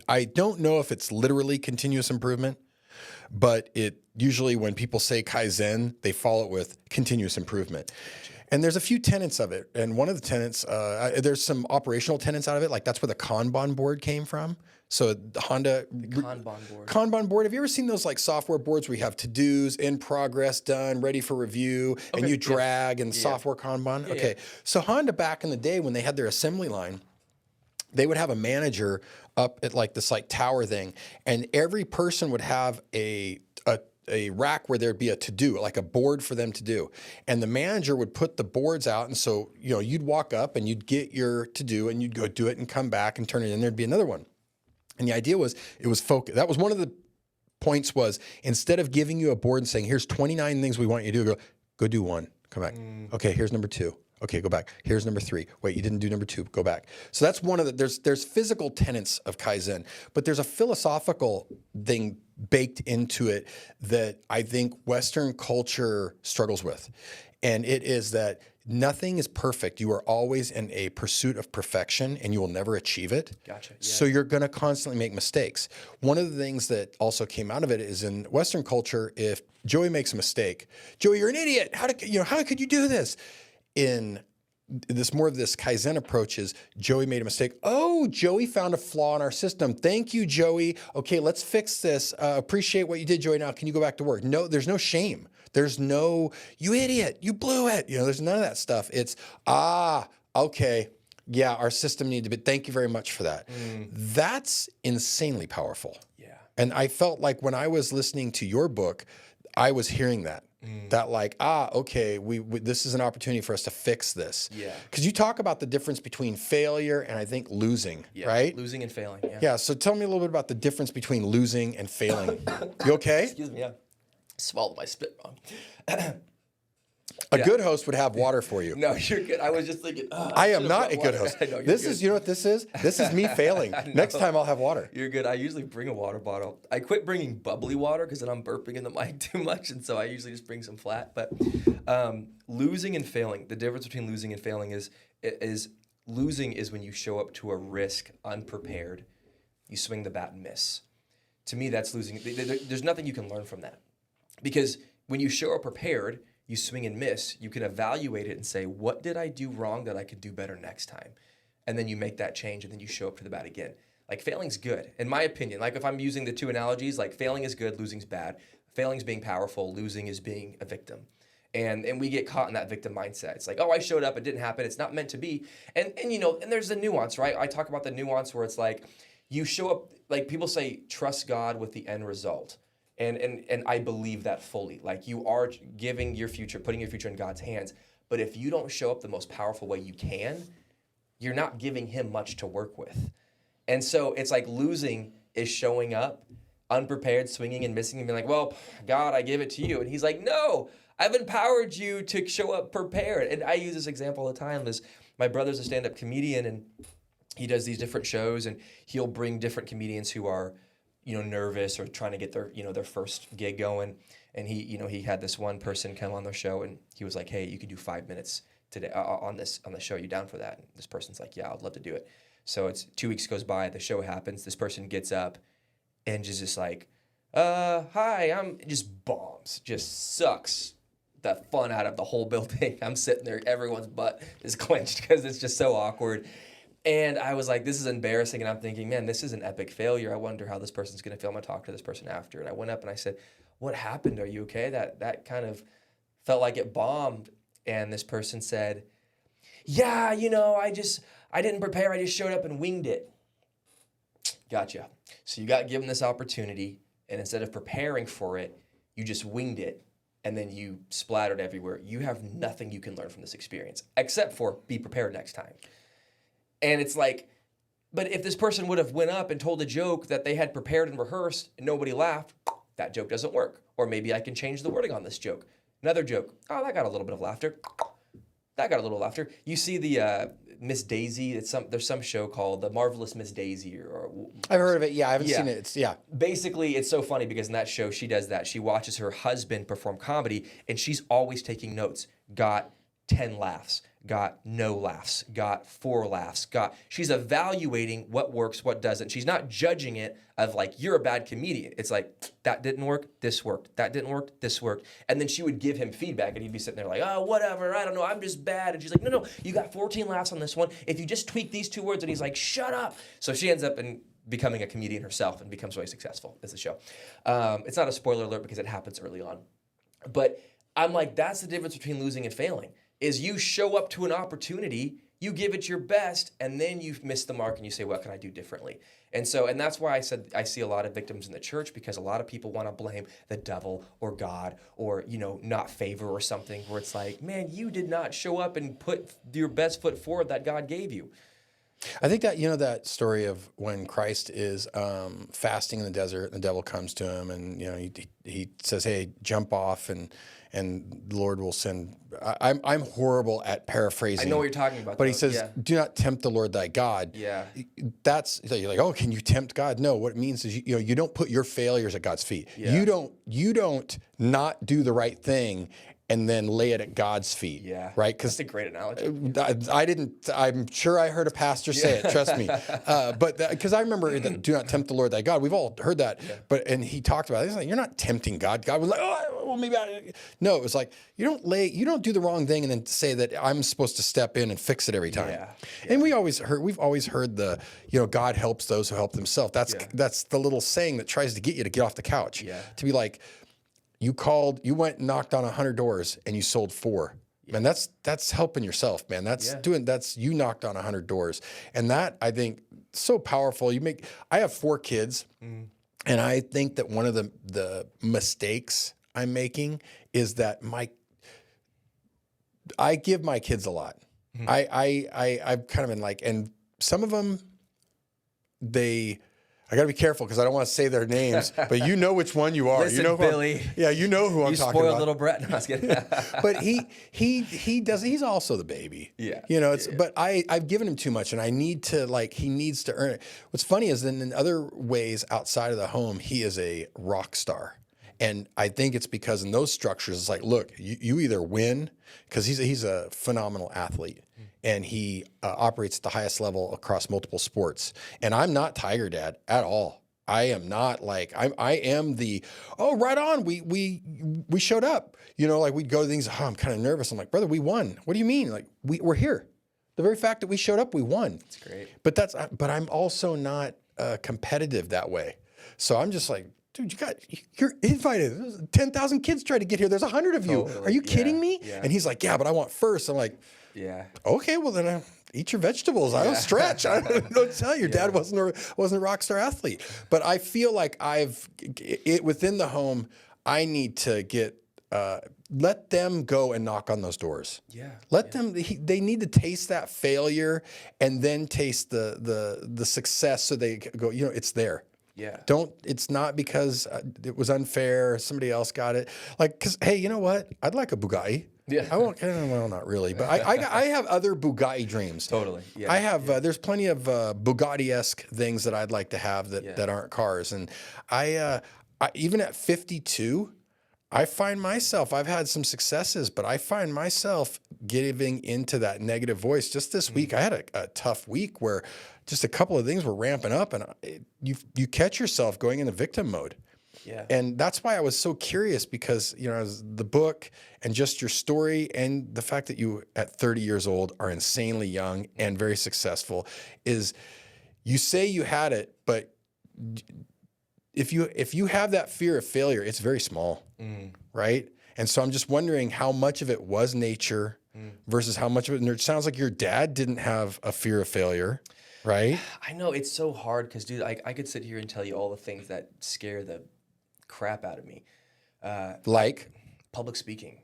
I don't know if it's literally continuous improvement, but it usually, when people say Kaizen, they follow it with continuous improvement. And there's a few tenets of it. And one of the tenets, there's some operational tenets out of it. Like that's where the Kanban board came from. So the Honda Kanban board. Kanban board. Have you ever seen those like software boards where you have to-dos, in progress, done, ready for review, and you drag and software Kanban? Okay. So Honda back in the day when they had their assembly line, they would have a manager up at like this like tower thing, and every person would have a rack where there'd be a to-do, like a board for them to do. And the manager would put the boards out, and so you'd walk up and you'd get your to-do and you'd go do it and come back and turn it in. There'd be another one. And the idea was it was focus. That was one of the points was instead of giving you a board and saying, here's 29 things we want you to do, go do one, come back. Okay, here's number 2. Okay, go back. Here's number 3. Wait, you didn't do number 2. Go back. So that's one of the, there's physical tenets of Kaizen, but there's a philosophical thing baked into it that I think Western culture struggles with. And it is that nothing is perfect. You are always in a pursuit of perfection and you will never achieve it. Gotcha. Yeah. So you're going to constantly make mistakes. One of the things that also came out of it is in Western culture, if Joey makes a mistake, Joey, you're an idiot. How could you do this? In this more of this Kaizen approach is Joey made a mistake. Oh, Joey found a flaw in our system. Thank you, Joey. Okay, let's fix this. Appreciate what you did, Joey. Now, can you go back to work? No, there's no shame. There's no, you idiot, you blew it. There's none of that stuff. It's, okay, yeah, our system needed to be, thank you very much for that. That's insanely powerful. Yeah. And I felt like when I was listening to your book, I was hearing that. That like, okay, we this is an opportunity for us to fix this. Yeah. Because you talk about the difference between failure and I think losing, right? Losing and failing, yeah. Yeah, so tell me a little bit about the difference between losing and failing. You okay? Excuse me, yeah. Swallowed my spit wrong. A good host would have water for you. No, you're good. I was just thinking. I am not a good host. No, this is, you know what this is? This is me failing. Next time I'll have water. You're good. I usually bring a water bottle. I quit bringing bubbly water because then I'm burping in the mic too much, and so I usually just bring some flat. But losing and failing, the difference between losing and failing is losing is when you show up to a risk unprepared, you swing the bat and miss. To me, that's losing. There's nothing you can learn from that. Because when you show up prepared, you swing and miss, you can evaluate it and say, what did I do wrong that I could do better next time? And then you make that change and then you show up to the bat again. Like failing's good, in my opinion. Like if I'm using the two analogies, like failing is good, losing's bad. Failing's being powerful, losing is being a victim. And we get caught in that victim mindset. It's like, oh, I showed up, it didn't happen, it's not meant to be. And there's the nuance, right? I talk about the nuance where it's like, you show up, like people say, trust God with the end result. And I believe that fully. Like you are giving your future, putting your future in God's hands. But if you don't show up the most powerful way you can, you're not giving him much to work with. And so it's like losing is showing up unprepared, swinging and missing, and being like, well, God, I give it to you. And he's like, no, I've empowered you to show up prepared. And I use this example all the time. Is my brother's a stand-up comedian, and he does these different shows, and he'll bring different comedians who are, nervous or trying to get their, their first gig going. And he had this one person come on their show, and he was like, hey, you could do 5 minutes today on the show. You down for that? And this person's like, yeah, I'd love to do it. So it's 2 weeks goes by, the show happens, this person gets up and just like, hi, I'm just bombs, just sucks the fun out of the whole building. I'm sitting there, everyone's butt is clenched because it's just so awkward. And I was like, this is embarrassing. And I'm thinking, man, this is an epic failure. I wonder how this person's going to feel. I'm going to talk to this person after. And I went up and I said, what happened? Are you okay? That kind of felt like it bombed. And this person said, yeah, I didn't prepare. I just showed up and winged it. Gotcha. So you got given this opportunity, and instead of preparing for it, you just winged it, and then you splattered everywhere. You have nothing you can learn from this experience, except for be prepared next time. And it's like, but if this person would have went up and told a joke that they had prepared and rehearsed and nobody laughed, that joke doesn't work. Or maybe I can change the wording on this joke. Another joke. Oh, that got a little bit of laughter. That got a little laughter. You see the Miss Daisy. There's some show called The Marvelous Miss Daisy. I've heard of it. Yeah, I haven't seen it. Basically, it's so funny because in that show, she does that. She watches her husband perform comedy, and she's always taking notes. Got 10 laughs. Got no laughs. Got 4 laughs. She's evaluating what works, what doesn't. She's not judging it of like, you're a bad comedian. It's like, that didn't work, this worked. That didn't work, this worked. And then she would give him feedback, and he'd be sitting there like, oh, whatever, I don't know, I'm just bad. And she's like, no, you got 14 laughs on this one. If you just tweak these 2 words, and he's like, shut up. So she ends up becoming a comedian herself and becomes really successful as a show. It's not a spoiler alert because it happens early on. But I'm like, that's the difference between losing and failing, is you show up to an opportunity, you give it your best, and then you've missed the mark and you say, what can I do differently? And that's why I said I see a lot of victims in the church, because a lot of people want to blame the devil or God or, not favor or something, where it's like, man, you did not show up and put your best foot forward that God gave you. I think that, that story of when Christ is fasting in the desert, and the devil comes to him, and, he says, hey, jump off, and the Lord will send. I'm horrible at paraphrasing. I know what you're talking about. But he says, do not tempt the Lord thy God. Yeah. You're like, oh, can you tempt God? No, what it means is, you don't put your failures at God's feet. Yeah. You don't not do the right thing and then lay it at God's feet. Yeah. Right? That's a great analogy. I'm sure I heard a pastor say it, trust me. But because I remember, do not tempt the Lord thy God. We've all heard that. Yeah. And he talked about it. He's like, you're not tempting God. God was like, no, it was like, you don't do the wrong thing and then say that I'm supposed to step in and fix it every time. Yeah. And we've always heard the, God helps those who help themselves. That's the little saying that tries to get you to get off the couch. Yeah. To be like, you went and knocked on 100 doors and you sold 4. Yeah. Man, that's helping yourself, man. You knocked on 100 doors. And that, I think, so powerful. I have 4 kids, and I think that one of the mistakes I'm making is that I give my kids a lot. Mm-hmm. I've kind of been like, and some of them, I got to be careful because I don't want to say their names, but you know which one you are. Listen, you know Billy. You know who I'm talking about. You spoiled little Brett. No, I was kidding. But he's also the baby. Yeah. But I've given him too much, and he needs to earn it. What's funny is then in other ways outside of the home, he is a rock star. And I think it's because in those structures, it's like, look, you either win, because he's a phenomenal athlete, and he operates at the highest level across multiple sports. And I'm not Tiger Dad at all. I am not like, I am the, oh, right on, we showed up. We'd go to things, I'm kind of nervous. I'm like, brother, we won. What do you mean? Like, we're here. The very fact that we showed up, we won. That's great. But I'm also not competitive that way. So I'm just like, dude, you're invited. 10,000 kids tried to get here. There's 100 of you. Totally. Are you kidding me? Yeah. And he's like, yeah, but I want first. I'm like, yeah. Okay, well then eat your vegetables. I don't stretch. I don't tell you. Your dad wasn't a rock star athlete. But I feel like within the home, I need to get let them go and knock on those doors. Yeah. Let them. They need to taste that failure and then taste the success, so they go. It's there. Yeah. It's not because it was unfair, or somebody else got it. Like, because hey, you know what? I'd like a Bugatti. Yeah. I won't. Well, not really, but I have other Bugatti dreams. Totally. Yeah. I have. There's plenty of Bugatti-esque things that I'd like to have that aren't cars, and I even at 52. I find myself, I've had some successes, but I find myself giving into that negative voice. Just this week, I had a tough week where just a couple of things were ramping up, and you catch yourself going into victim mode. Yeah. And that's why I was so curious, because, as the book and just your story and the fact that you at 30 years old are insanely young and very successful is you say you had it, but if you have that fear of failure, it's very small, right? And so I'm just wondering how much of it was nature versus how much of it. It sounds like your dad didn't have a fear of failure, right? I know it's so hard because, dude, I could sit here and tell you all the things that scare the crap out of me. Like public speaking,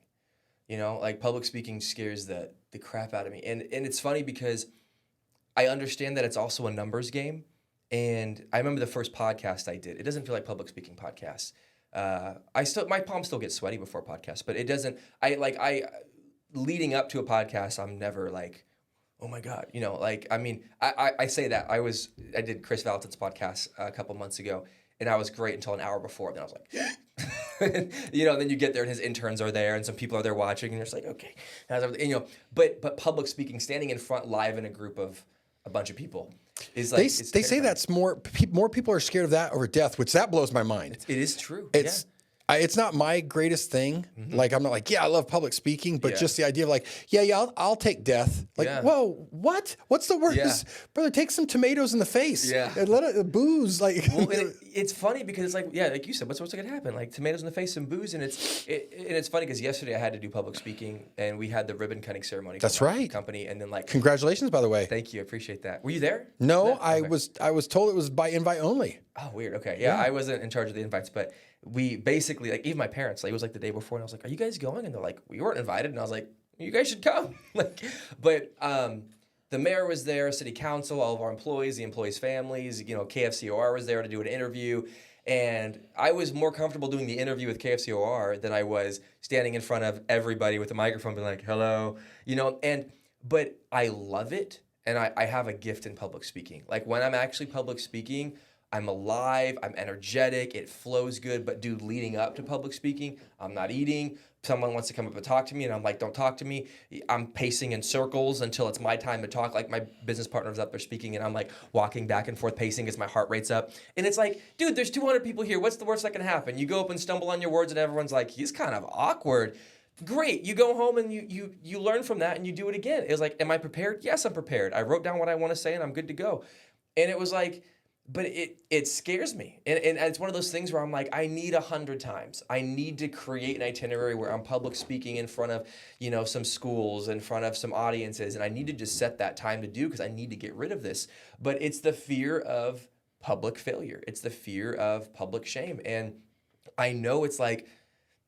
like public speaking scares the crap out of me. And it's funny because I understand that it's also a numbers game. And I remember the first podcast I did. It doesn't feel like public speaking podcasts. My palms still get sweaty before podcasts, but it doesn't. Leading up to a podcast, I'm never like, oh my God, I say that I did Chris Valentin's podcast a couple months ago, and I was great until an hour before. Then I was like, then you get there and his interns are there and some people are there watching, and you're just like, okay, but public speaking, standing in front live in a group of a bunch of people. Is like, they say that's more people are scared of that over death, which that blows my mind. It is true. It's not my greatest thing. Like, I'm not like, I love public speaking, but just the idea of like, I'll take death. Like, whoa, what? What's the worst? Yeah. Brother, take some tomatoes in the face. Yeah. And let it booze. Like, well, it's funny because it's like, like you said, what's going to happen? Like tomatoes in the face and booze. And it's funny because yesterday I had to do public speaking and we had the ribbon cutting ceremony. That's right. Company. And then like, congratulations, by the way. Thank you. I appreciate that. Were you there? No, I was told it was by invite only. Oh, weird. Okay. Yeah. I wasn't in charge of the invites, but we basically, like, even my parents, like, it was like the day before, and I was like, are you guys going? And they're like, we weren't invited. And I was like, you guys should come. But the mayor was there, city council, all of our employees, the employees' families, KFCOR was there to do an interview. And I was more comfortable doing the interview with KFCOR than I was standing in front of everybody with a microphone being like, hello, but I love it. And I have a gift in public speaking. Like, when I'm actually public speaking, I'm alive, I'm energetic, it flows good, but dude, leading up to public speaking, I'm not eating. Someone wants to come up and talk to me, and I'm like, don't talk to me. I'm pacing in circles until it's my time to talk. Like, my business partner's up there speaking, and I'm like walking back and forth, pacing as my heart rate's up. And it's like, dude, there's 200 people here. What's the worst that can happen? You go up and stumble on your words, and everyone's like, he's kind of awkward. Great. You go home and you learn from that, and you do it again. It was like, am I prepared? Yes, I'm prepared. I wrote down what I want to say, and I'm good to go. And it was like, but it scares me. And it's one of those things where I'm like, I need 100 times. I need to create an itinerary where I'm public speaking in front of, some schools, in front of some audiences. And I need to just set that time to do because I need to get rid of this. But it's the fear of public failure. It's the fear of public shame. And I know it's like,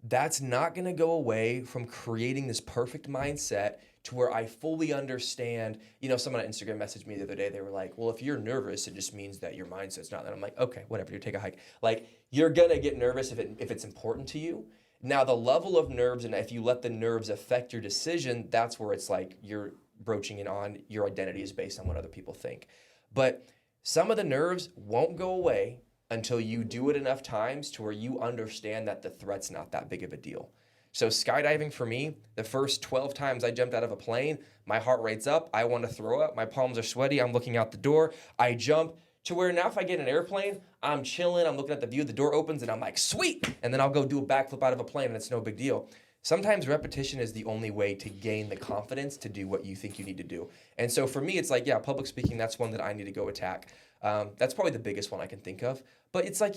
that's not going to go away from creating this perfect mindset to where I fully understand. Someone on Instagram messaged me the other day. They were like, well, if you're nervous, it just means that your mindset's not that. I'm like, okay, whatever, you take a hike. Like, you're going to get nervous if it's important to you. Now, the level of nerves, and if you let the nerves affect your decision, that's where it's like you're broaching in on your identity is based on what other people think. But some of the nerves won't go away until you do it enough times to where you understand that the threat's not that big of a deal. So skydiving for me, the first 12 times I jumped out of a plane, my heart rate's up, I want to throw up, my palms are sweaty, I'm looking out the door, I jump to where now if I get in an airplane, I'm chilling, I'm looking at the view, the door opens, and I'm like, sweet! And then I'll go do a backflip out of a plane, and it's no big deal. Sometimes repetition is the only way to gain the confidence to do what you think you need to do. And so for me, it's like, public speaking, that's one that I need to go attack. That's probably the biggest one I can think of. But it's like,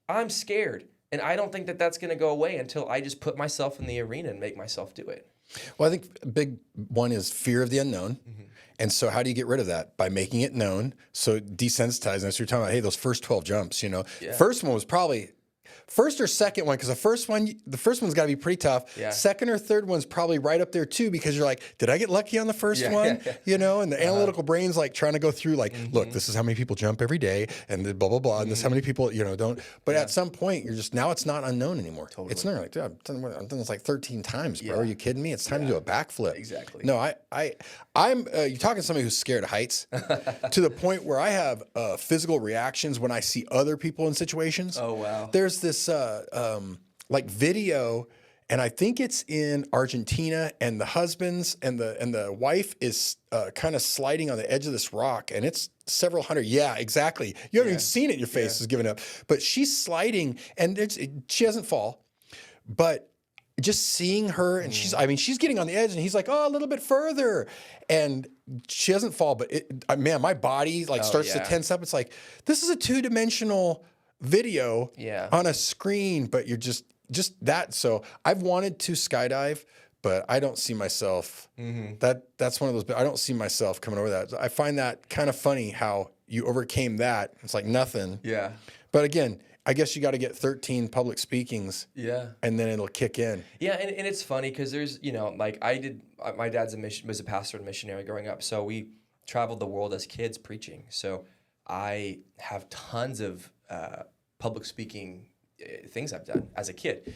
I'm scared. And I don't think that that's going to go away until I just put myself in the arena and make myself do it. Well, I think a big one is fear of the unknown. Mm-hmm. And so how do you get rid of that? By making it known. So desensitizing. So you're talking about, hey, those first 12 jumps, First one was probably, first or second one, because the first one's got to be pretty tough. Yeah. Second or third one's probably right up there too, because you're like, did I get lucky on the first one? You know, and the analytical brain's like trying to go through, like, look, this is how many people jump every day, and blah blah blah, and this is how many people, you know, don't. But at some point, you're just, now it's not unknown anymore. Totally. It's not like, dude, I've done this like 13 times, bro. Are you kidding me? It's time to do a backflip. Exactly. No, I'm you're talking to somebody who's scared of heights to the point where I have physical reactions when I see other people in situations. Oh, wow. There's this like video, and I think it's in Argentina, and the husbands and the wife is kind of sliding on the edge of this rock, and it's several hundred. Yeah, exactly. You haven't even seen it. Your face is giving up. But she's sliding, and she doesn't fall, but just seeing her, and she's getting on the edge, and he's like, oh, a little bit further, and she doesn't fall, but man, my body like starts to tense up. It's like, this is a 2-dimensional video on a screen, but you're just that. So I've wanted to skydive, but I don't see myself. That's one of those. I don't see myself coming over that. I find that kind of funny how you overcame that. It's like nothing. Yeah. But again, I guess you got to get 13 public speakings. Yeah. And then it'll kick in. Yeah, and it's funny because there's, you know, like my dad's was a pastor and missionary growing up, so we traveled the world as kids preaching. So I have tons of public speaking things I've done as a kid.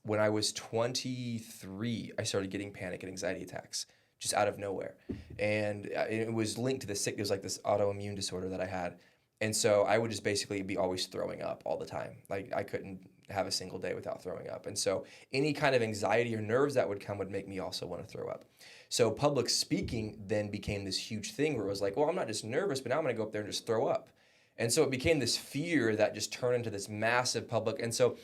When I was 23, I started getting panic and anxiety attacks just out of nowhere. And it was linked to this, it was like this autoimmune disorder that I had. And so I would just basically be always throwing up all the time. Like I couldn't have a single day without throwing up. And so any kind of anxiety or nerves that would come would make me also want to throw up. So public speaking then became this huge thing where it was like, well, I'm not just nervous, but now I'm going to go up there and just throw up. And so it became this fear that just turned into this massive public. And so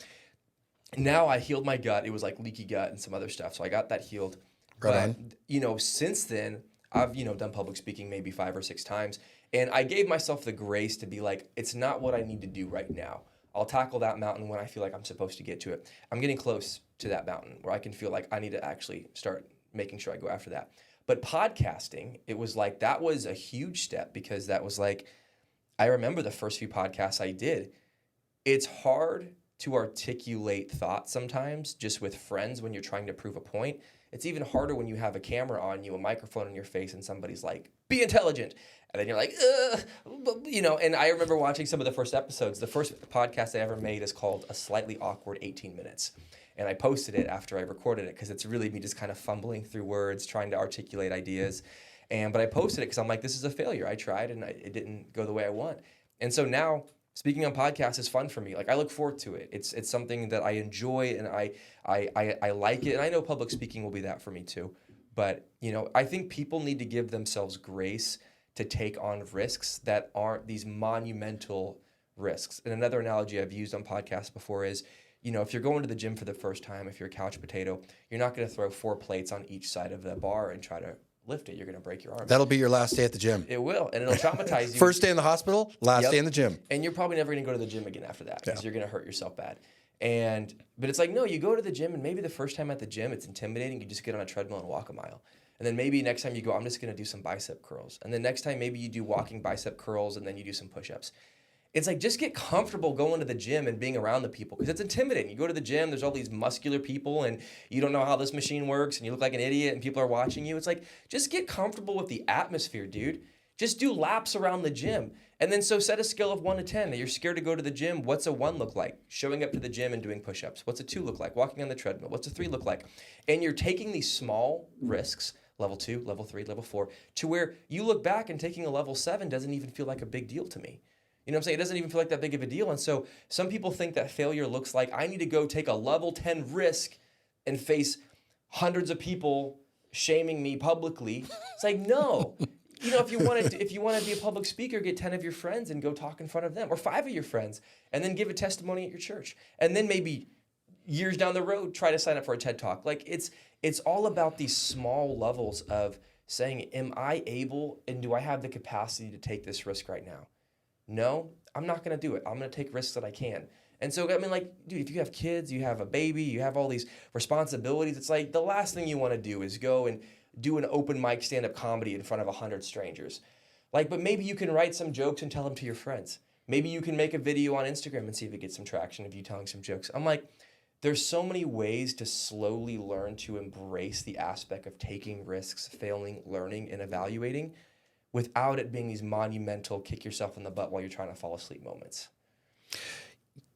now I healed my gut. It was like leaky gut and some other stuff. So I got that healed. Right but, on. you know, since then, I've, you know, done public speaking maybe 5 or 6 times. And I gave myself the grace to be like, it's not what I need to do right now. I'll tackle that mountain when I feel like I'm supposed to get to it. I'm getting close to that mountain where I can feel like I need to actually start making sure I go after that. But podcasting, it was like, that was a huge step because that was like, I remember the first few podcasts I did. It's hard to articulate thoughts sometimes just with friends when you're trying to prove a point. It's even harder when you have a camera on you, a microphone in your face, and somebody's like, be intelligent. And then you're like, you know, and I remember watching some of the first episodes. The first podcast I ever made is called A Slightly Awkward 18 Minutes. And I posted it after I recorded it because it's really me just kind of fumbling through words, trying to articulate ideas. But I posted it because I'm like, this is a failure. I tried and it didn't go the way I want. And so now speaking on podcasts is fun for me. Like I look forward to it. It's something that I enjoy and I like it. And I know public speaking will be that for me too. But, you know, I think people need to give themselves grace to take on risks that aren't these monumental risks. And another analogy I've used on podcasts before is, you know, if you're going to the gym for the first time, if you're a couch potato, you're not going to throw 4 plates on each side of the bar and try to lift it. You're going to break your arm. That'll be your last day at the gym. It will, and it'll traumatize you. First day in the hospital, last day in the gym. And you're probably never going to go to the gym again after that because you're going to hurt yourself bad. But it's like, no, you go to the gym, and maybe the first time at the gym, it's intimidating. You just get on a treadmill and walk a mile. And then maybe next time you go, I'm just going to do some bicep curls. And then next time maybe you do walking bicep curls, and then you do some push-ups. It's like, just get comfortable going to the gym and being around the people because it's intimidating. You go to the gym, there's all these muscular people, and you don't know how this machine works, and you look like an idiot, and people are watching you. It's like, just get comfortable with the atmosphere, dude. Just do laps around the gym. And then so set a scale of 1 to 10. That you're scared to go to the gym. What's a 1 look like? Showing up to the gym and doing push-ups. What's a 2 look like? Walking on the treadmill. What's a 3 look like? And you're taking these small risks, level 2, level 3, level 4, to where you look back and taking a level 7 doesn't even feel like a big deal to me. You know what I'm saying? It doesn't even feel like that big of a deal. And so some people think that failure looks like I need to go take a level 10 risk and face hundreds of people shaming me publicly. It's like, no. You know, if you want to be a public speaker, get 10 of your friends and go talk in front of them, or 5 of your friends, and then give a testimony at your church. And then maybe years down the road, try to sign up for a TED Talk. Like it's all about these small levels of saying, am I able and do I have the capacity to take this risk right now? No, I'm not going to do it. I'm going to take risks that I can. And so, I mean, like, dude, if you have kids, you have a baby, you have all these responsibilities, it's like the last thing you want to do is go and do an open mic stand-up comedy in front of 100 strangers. Like, but maybe you can write some jokes and tell them to your friends. Maybe you can make a video on Instagram and see if it gets some traction of you telling some jokes. I'm like, there's so many ways to slowly learn to embrace the aspect of taking risks, failing, learning, and evaluating without it being these monumental kick yourself in the butt while you're trying to fall asleep moments.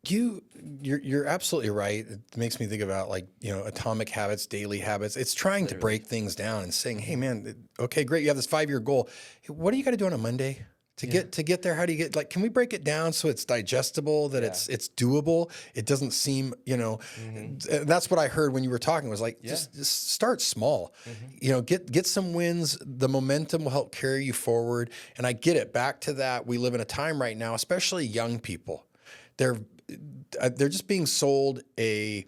You're absolutely right. It makes me think about like, atomic habits, daily habits. It's trying to break things down and saying, hey man, okay, great. You have this 5-year goal. Hey, what do you got to do on a Monday to get there? How do you get, like, can we break it down so it's digestible, that it's doable? It doesn't seem, that's what I heard when you were talking was like, just start small, get some wins. The momentum will help carry you forward. And I get it. Back to that. We live in a time right now, especially young people. They're just being sold a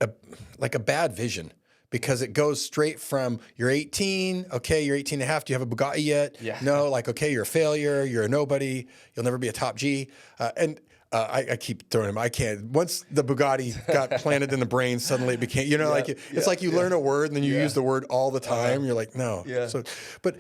bad vision, because it goes straight from you're 18, okay, you're 18 and a half, do you have a Bugatti yet? Yeah. No, like, okay, you're a failure, you're a nobody, you'll never be a top G. I keep throwing them. I can't. Once the Bugatti got planted in the brain, suddenly it became, it's like you learn a word and then you use the word all the time. You're like, no. Yeah. So, but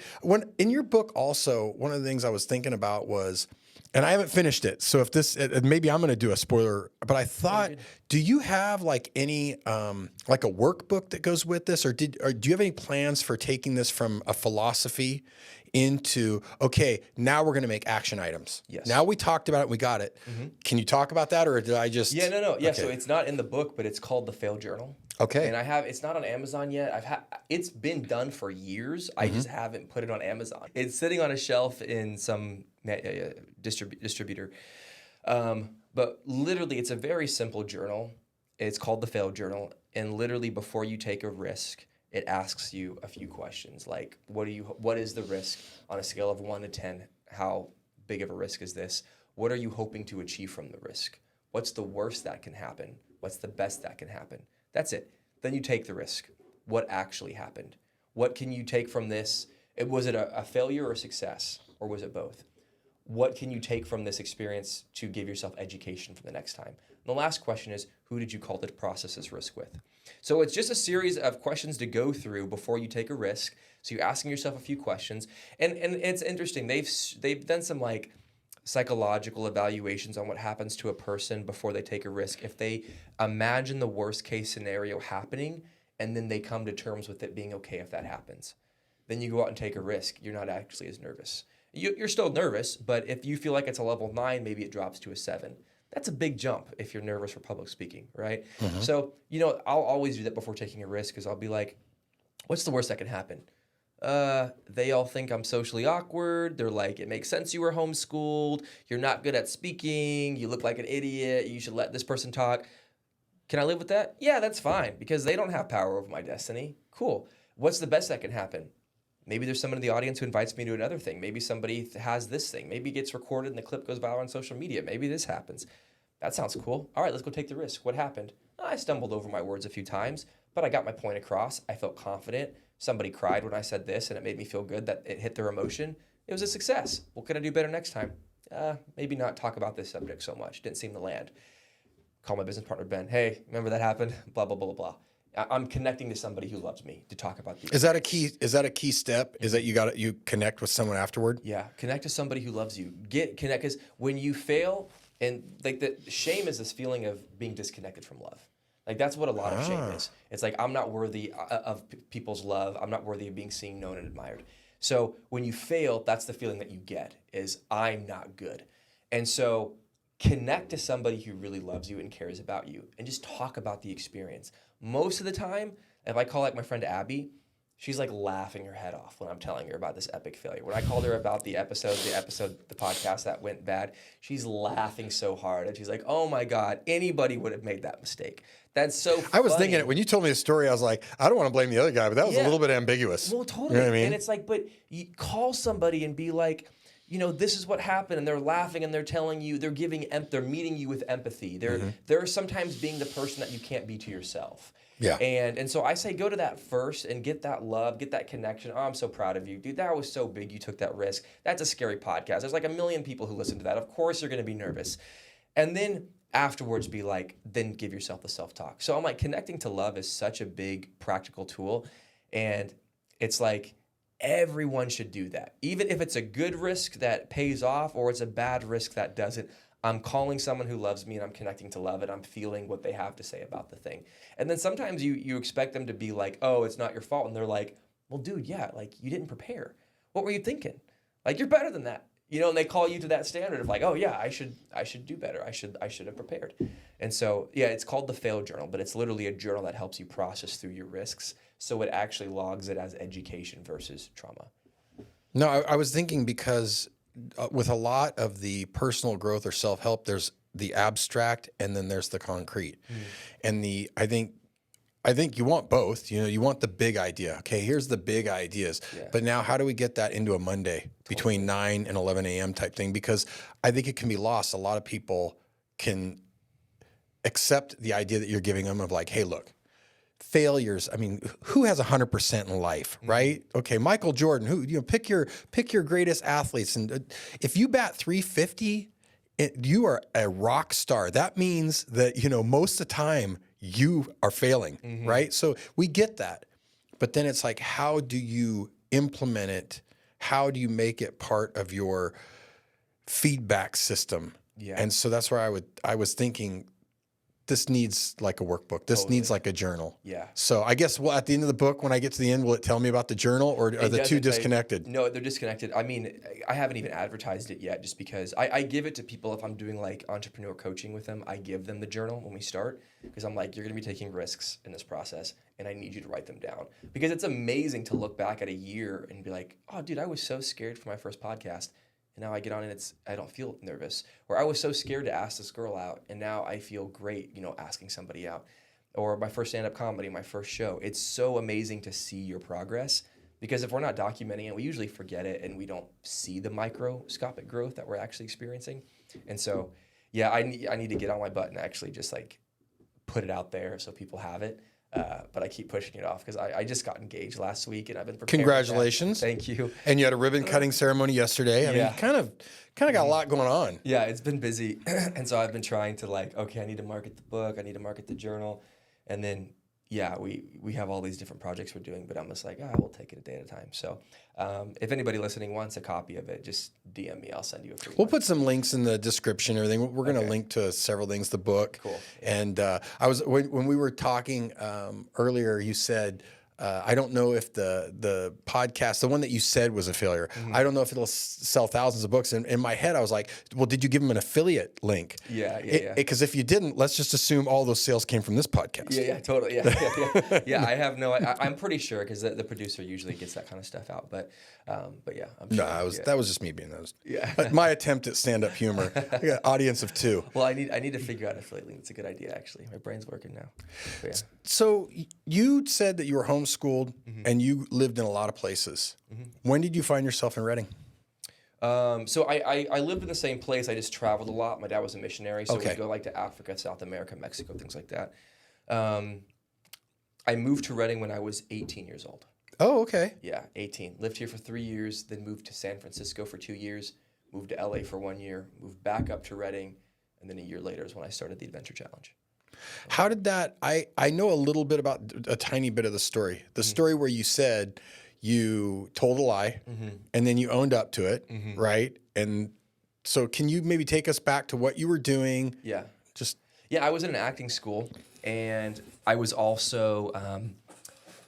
in your book also, one of the things I was thinking about was, and I haven't finished it, so if this, maybe I'm going to do a spoiler, but I thought, do you have like any, like a workbook that goes with this, or do you have any plans for taking this from a philosophy into, okay, now we're going to make action items? Yes. Now we talked about it, we got it. Can you talk about that, or did I just? Yeah, no. Yeah, okay. so it's not in the book, but it's called The Fail Journal. Okay. And it's not on Amazon yet. It's been done for years. I just haven't put it on Amazon. It's sitting on a shelf in some distributor. But literally, it's a very simple journal. It's called The Fail Journal. And literally, before you take a risk, it asks you a few questions like, what is the risk on a scale of 1 to 10? How big of a risk is this? What are you hoping to achieve from the risk? What's the worst that can happen? What's the best that can happen? That's it. Then you take the risk. What actually happened? What can you take from this? Was it a failure or a success? Or was it both? What can you take from this experience to give yourself education for the next time? And the last question is, who did you call to process this risk with? So it's just a series of questions to go through before you take a risk. So you're asking yourself a few questions. And it's interesting. They've done some like psychological evaluations on what happens to a person before they take a risk. If they imagine the worst case scenario happening and then they come to terms with it being okay if that happens, then you go out and take a risk. You're not actually as nervous. You're still nervous, but if you feel like it's a level 9, maybe it drops to a 7. That's a big jump if you're nervous for public speaking, right? So, I'll always do that before taking a risk, because I'll be like, what's the worst that can happen? They all think I'm socially awkward. They're like, it makes sense you were homeschooled. You're not good at speaking. You look like an idiot. You should let this person talk. Can I live with that? Yeah, that's fine, because they don't have power over my destiny. Cool. What's the best that can happen? Maybe there's someone in the audience who invites me to another thing. Maybe somebody has this thing. Maybe it gets recorded and the clip goes viral on social media. Maybe this happens. That sounds cool. All right, let's go take the risk. What happened? I stumbled over my words a few times, but I got my point across. I felt confident. Somebody cried when I said this, and it made me feel good that it hit their emotion. It was a success. What can I do better next time? Maybe not talk about this subject so much. Didn't seem to land. Call my business partner, Ben. Hey, remember that happened? Blah, blah, blah, blah. I'm connecting to somebody who loves me to talk about these. Is that a key step? Is that you connect with someone afterward? Yeah, connect to somebody who loves you. Connect, because when you fail, and like the shame is this feeling of being disconnected from love. Like that's what a lot of shame is. It's like, I'm not worthy of people's love. I'm not worthy of being seen, known, and admired. So when you fail, that's the feeling that you get, is I'm not good. And so connect to somebody who really loves you and cares about you, and just talk about the experience. Most of the time, if I call like my friend Abby, she's like laughing her head off when I'm telling her about this epic failure. When I called her about the podcast that went bad, she's laughing so hard. And she's like, oh my God, anybody would have made that mistake. That's so funny. I was thinking it when you told me the story, I was like, I don't want to blame the other guy, but that was a little bit ambiguous. Well, totally. You know what I mean? And it's like, but you call somebody and be like, this is what happened, and they're laughing and they're telling you, they're meeting you with empathy. They're sometimes being the person that you can't be to yourself. Yeah. And so I say go to that first and get that love, get that connection. Oh, I'm so proud of you. Dude, that was so big you took that risk. That's a scary podcast. There's like 1 million people who listen to that. Of course you're going to be nervous. And then afterwards be like, then give yourself the self-talk. So I'm like, connecting to love is such a big practical tool. And it's like, Everyone should do that. Even if it's a good risk that pays off or it's a bad risk that doesn't, I'm calling someone who loves me and I'm connecting to love it. I'm feeling what they have to say about the thing. And then sometimes you expect them to be like, oh, it's not your fault. And they're like, well, dude, yeah, like you didn't prepare. What were you thinking? Like, you're better than that. You know, and they call you to that standard of like, oh yeah, I should do better. I should have prepared. And so, yeah, it's called the fail journal, but it's literally a journal that helps you process through your risks. So it actually logs it as education versus trauma. No, I was thinking because with a lot of the personal growth or self-help, there's the abstract and then there's the concrete. And I think you want both. You know, you want the big idea. Okay, here's the big ideas. Yeah. But now how do we get that into a Monday between 9 and 11 a.m. type thing? Because I think it can be lost. A lot of people can accept the idea that you're giving them of like, hey, look, failures. I mean, who has 100% in life, right? Okay, Michael Jordan, who, you know, pick your greatest athletes. And if you bat 350, you are a rock star. That means that, you know, most of the time you are failing, right? So we get that. But then it's like, how do you implement it? How do you make it part of your feedback system? Yeah. And so that's where I was thinking, this needs like a workbook. This needs like a journal. Yeah. So I guess at the end of the book, when I get to the end, will it tell me about the journal, or are the two disconnected? No, they're disconnected. I mean, I haven't even advertised it yet, just because I give it to people if I'm doing like entrepreneur coaching with them. I give them the journal when we start, because I'm like, you're going to be taking risks in this process, and I need you to write them down, because it's amazing to look back at a year and be like, oh, dude, I was so scared for my first podcast. And now I get on and I don't feel nervous. Or I was so scared to ask this girl out, and now I feel great, you know, asking somebody out. Or my first stand-up comedy, my first show. It's so amazing to see your progress, because if we're not documenting it, we usually forget it and we don't see the microscopic growth that we're actually experiencing. And so, yeah, I need to get on my butt and actually just like put it out there so people have it. But I keep pushing it off because I just got engaged last week and I've been preparing. Congratulations! Thank you. And you had a ribbon cutting ceremony yesterday. I mean, kind of got a lot going on. Yeah, it's been busy, and so I've been trying to like, okay, I need to market the book, I need to market the journal, and then we have all these different projects we're doing, but I'm just like, we'll take it a day at a time. So if anybody listening wants a copy of it, just DM me. I'll send you a free one. We'll put some links in the description and everything. We're going to link to several things, the book. Cool. And when we were talking earlier, you said, I don't know if the podcast, the one that you said was a failure, I don't know if it'll sell thousands of books. And in my head, I was like, well, did you give them an affiliate link? Yeah. Because if you didn't, let's just assume all those sales came from this podcast. Yeah, totally. Yeah, I have I'm pretty sure, because the producer usually gets that kind of stuff out. But yeah, I'm sure. No, that was just me being those. Yeah. My attempt at stand-up humor. I got an audience of 2. Well, I need to figure out an affiliate link. It's a good idea, actually. My brain's working now. But yeah. So you said that you were homeschooled and you lived in a lot of places. When did you find yourself in Redding? So I lived in the same place. I just traveled a lot. My dad was a missionary, so we'd go like to Africa, South America, Mexico, things like that. I moved to Redding when I was 18 years old. Oh, okay. Yeah, 18. Lived here for 3 years, then moved to San Francisco for 2 years, moved to LA for 1 year, moved back up to Redding, and then a year later is when I started the Adventure Challenge. How did that, I know a little bit about a tiny bit of the story. The story where you said you told a lie and then you owned up to it, right? And so can you maybe take us back to what you were doing? Yeah. I was in an acting school, and I was also,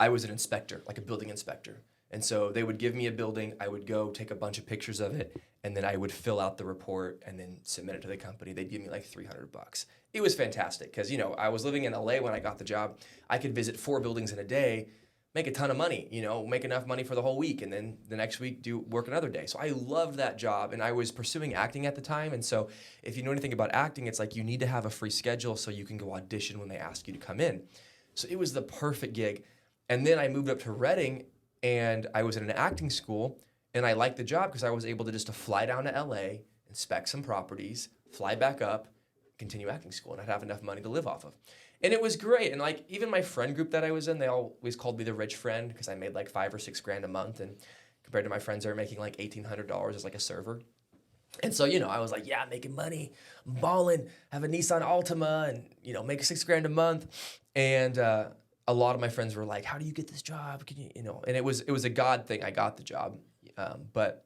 I was an inspector, like a building inspector. And so they would give me a building, I would go take a bunch of pictures of it, and then I would fill out the report and then submit it to the company. They'd give me like $300. It was fantastic because, you know, I was living in LA when I got the job. I could visit 4 buildings in a day, make a ton of money, you know, make enough money for the whole week, and then the next week work another day. So I loved that job, and I was pursuing acting at the time. And so if you know anything about acting, it's like you need to have a free schedule so you can go audition when they ask you to come in. So it was the perfect gig. And then I moved up to Redding, and I was in an acting school, and I liked the job because I was able to just fly down to LA, inspect some properties, fly back up, continue acting school, and I'd have enough money to live off of. And it was great. And like even my friend group that I was in, they always called me the rich friend because I made like $5 or $6 grand a month, and compared to my friends that are making like $1,800 as like a server. And so, you know, I was like, yeah, I'm making money, I'm balling, have a Nissan Altima, and, you know, make $6 grand a month. And a lot of my friends were like, how do you get this job? Can you, and it was a God thing. I got the job. But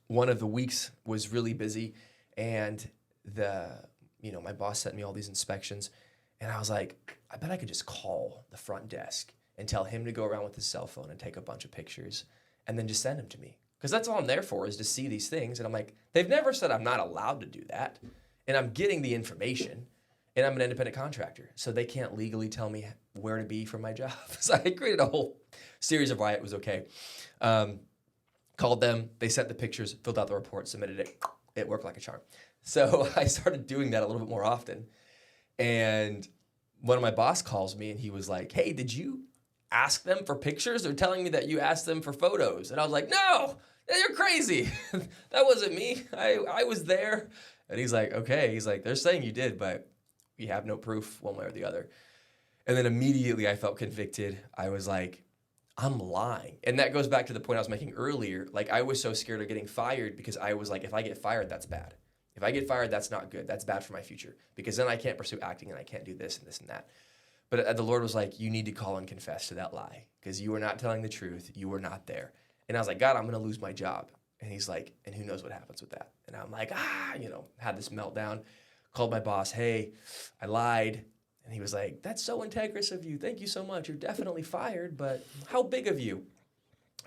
one of the weeks was really busy, and my boss sent me all these inspections, and I was like, I bet I could just call the front desk and tell him to go around with his cell phone and take a bunch of pictures and then just send them to me. Because that's all I'm there for, is to see these things. And I'm like, they've never said I'm not allowed to do that. And I'm getting the information, and I'm an independent contractor. So they can't legally tell me where to be for my job. So I created a whole series of why it was okay. Called them, they sent the pictures, filled out the report, submitted it. It worked like a charm. So I started doing that a little bit more often. And one of my boss calls me, and he was like, hey, did you ask them for pictures? They're telling me that you asked them for photos. And I was like, no, you're crazy. That wasn't me. I was there. And he's like, okay. He's like, they're saying you did, but we have no proof one way or the other. And then immediately I felt convicted. I was like, I'm lying. And that goes back to the point I was making earlier. Like, I was so scared of getting fired because I was like, if I get fired, that's bad. If I get fired, that's not good. That's bad for my future, because then I can't pursue acting and I can't do this and this and that. But the Lord was like, you need to call and confess to that lie, because you were not telling the truth. You were not there. And I was like, God, I'm going to lose my job. And he's like, and who knows what happens with that? And I'm like, had this meltdown, called my boss. Hey, I lied. And he was like, that's so integrous of you. Thank you so much. You're definitely fired, but how big of you?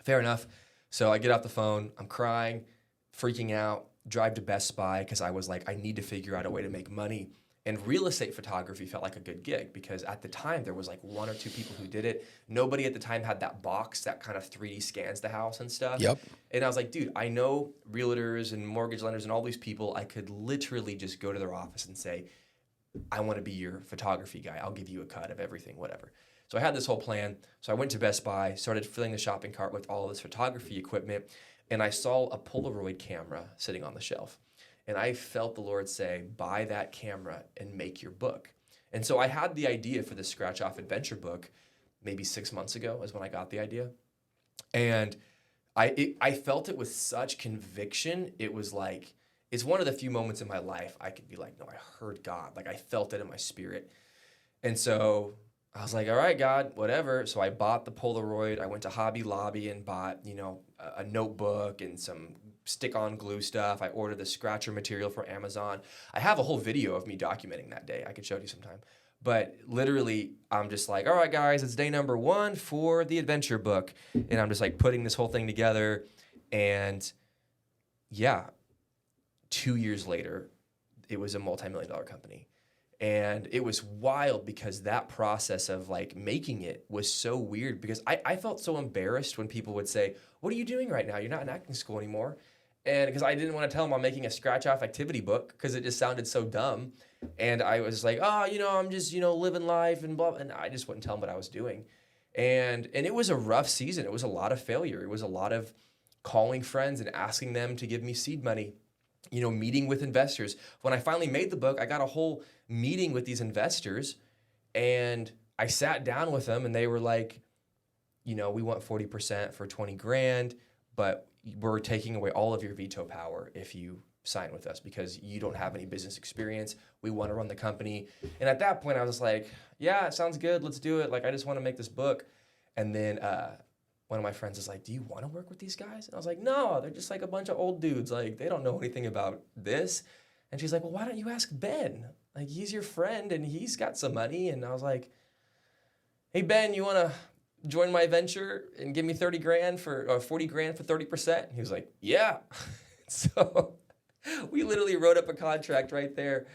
Fair enough. So I get off the phone. I'm crying, freaking out, drive to Best Buy, because I was like, I need to figure out a way to make money. And real estate photography felt like a good gig, because at the time there was like 1 or 2 people who did it. Nobody at the time had that box that kind of 3D scans the house and stuff. Yep. And I was like, dude, I know realtors and mortgage lenders and all these people. I could literally just go to their office and say, I want to be your photography guy. I'll give you a cut of everything, whatever. So I had this whole plan. So I went to Best Buy, started filling the shopping cart with all of this photography equipment, and I saw a Polaroid camera sitting on the shelf. And I felt the Lord say, buy that camera and make your book. And so I had the idea for the Scratch Off Adventure book maybe 6 months ago is when I got the idea. And I felt it with such conviction. It was like, it's one of the few moments in my life I could be like, no, I heard God. Like, I felt it in my spirit. And so I was like, all right, God, whatever. So I bought the Polaroid. I went to Hobby Lobby and bought, a notebook and some stick-on glue stuff. I ordered the scratcher material from Amazon. I have a whole video of me documenting that day. I could show you sometime. But literally, I'm just like, all right, guys, it's day number 1 for the adventure book. And I'm just like putting this whole thing together. And yeah, 2 years later, it was a multi-million-dollar company. And it was wild, because that process of like making it was so weird, because I felt so embarrassed when people would say, what are you doing right now? You're not in acting school anymore. And because I didn't want to tell them I'm making a scratch off activity book, because it just sounded so dumb. And I was like, I'm just, living life and blah. And I just wouldn't tell them what I was doing. And it was a rough season. It was a lot of failure. It was a lot of calling friends and asking them to give me seed money. Meeting with investors. When I finally made the book, I got a whole meeting with these investors, and I sat down with them, and they were like, we want 40% for 20 grand, but we're taking away all of your veto power if you sign with us, because you don't have any business experience. We want to run the company. And at that point I was like, yeah, it sounds good. Let's do it. Like, I just want to make this book. And then, one of my friends is like, do you want to work with these guys? And I was like, no, they're just like a bunch of old dudes. Like, they don't know anything about this. And she's like, well, why don't you ask Ben? Like, he's your friend and he's got some money. And I was like, hey, Ben, you want to join my venture and give me 40 grand for 30%? And he was like, yeah. So we literally wrote up a contract right there.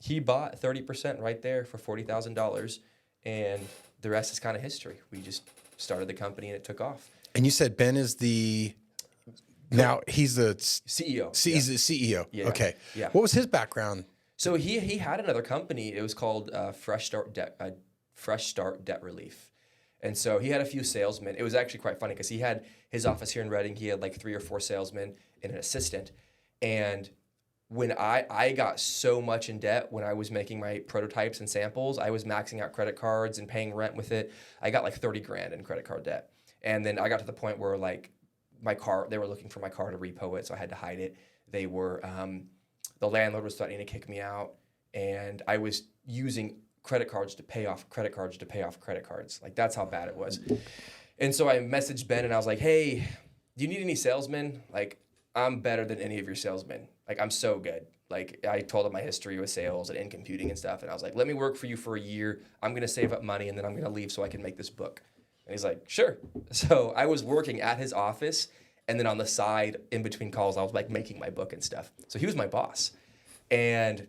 He bought 30% right there for $40,000. And the rest is kind of history. We just started the company and it took off. And you said Ben is now he's the CEO. He's the CEO. Yeah. Okay. Yeah. What was his background? So he had another company. It was called Fresh Start Debt Relief. And so he had a few salesmen. It was actually quite funny, because he had his office here in Redding. He had like 3 or 4 salesmen and an assistant. And when I got so much in debt when I was making my prototypes and samples, I was maxing out credit cards and paying rent with it. I got like 30 grand in credit card debt. And then I got to the point where like they were looking for my car to repo it, so I had to hide it. They were, the landlord was threatening to kick me out, and I was using credit cards to pay off credit cards to pay off credit cards. Like that's how bad it was. And so I messaged Ben and I was like, hey, do you need any salesmen? Like I'm better than any of your salesmen. Like I'm so good. Like I told him my history with sales and in computing and stuff. And I was like, let me work for you for a year. I'm going to save up money and then I'm going to leave so I can make this book. And he's like, sure. So I was working at his office. And then on the side, in between calls, I was like making my book and stuff. So he was my boss. And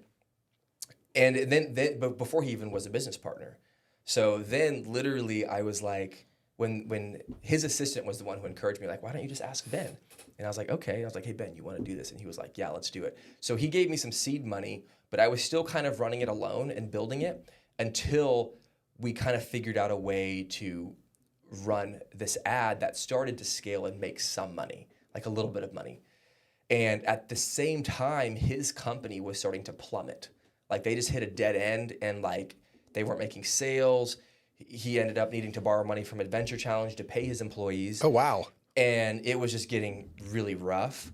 then but before he even was a business partner. So then literally I was like, when his assistant was the one who encouraged me, like, why don't you just ask Ben? And I was like, okay. I was like, hey, Ben, you want to do this? And he was like, yeah, let's do it. So he gave me some seed money, but I was still kind of running it alone and building it until we kind of figured out a way to run this ad that started to scale and make some money, like a little bit of money. And at the same time, his company was starting to plummet. Like they just hit a dead end and like they weren't making sales. He ended up needing to borrow money from Adventure Challenge to pay his employees. Oh, wow. And it was just getting really rough.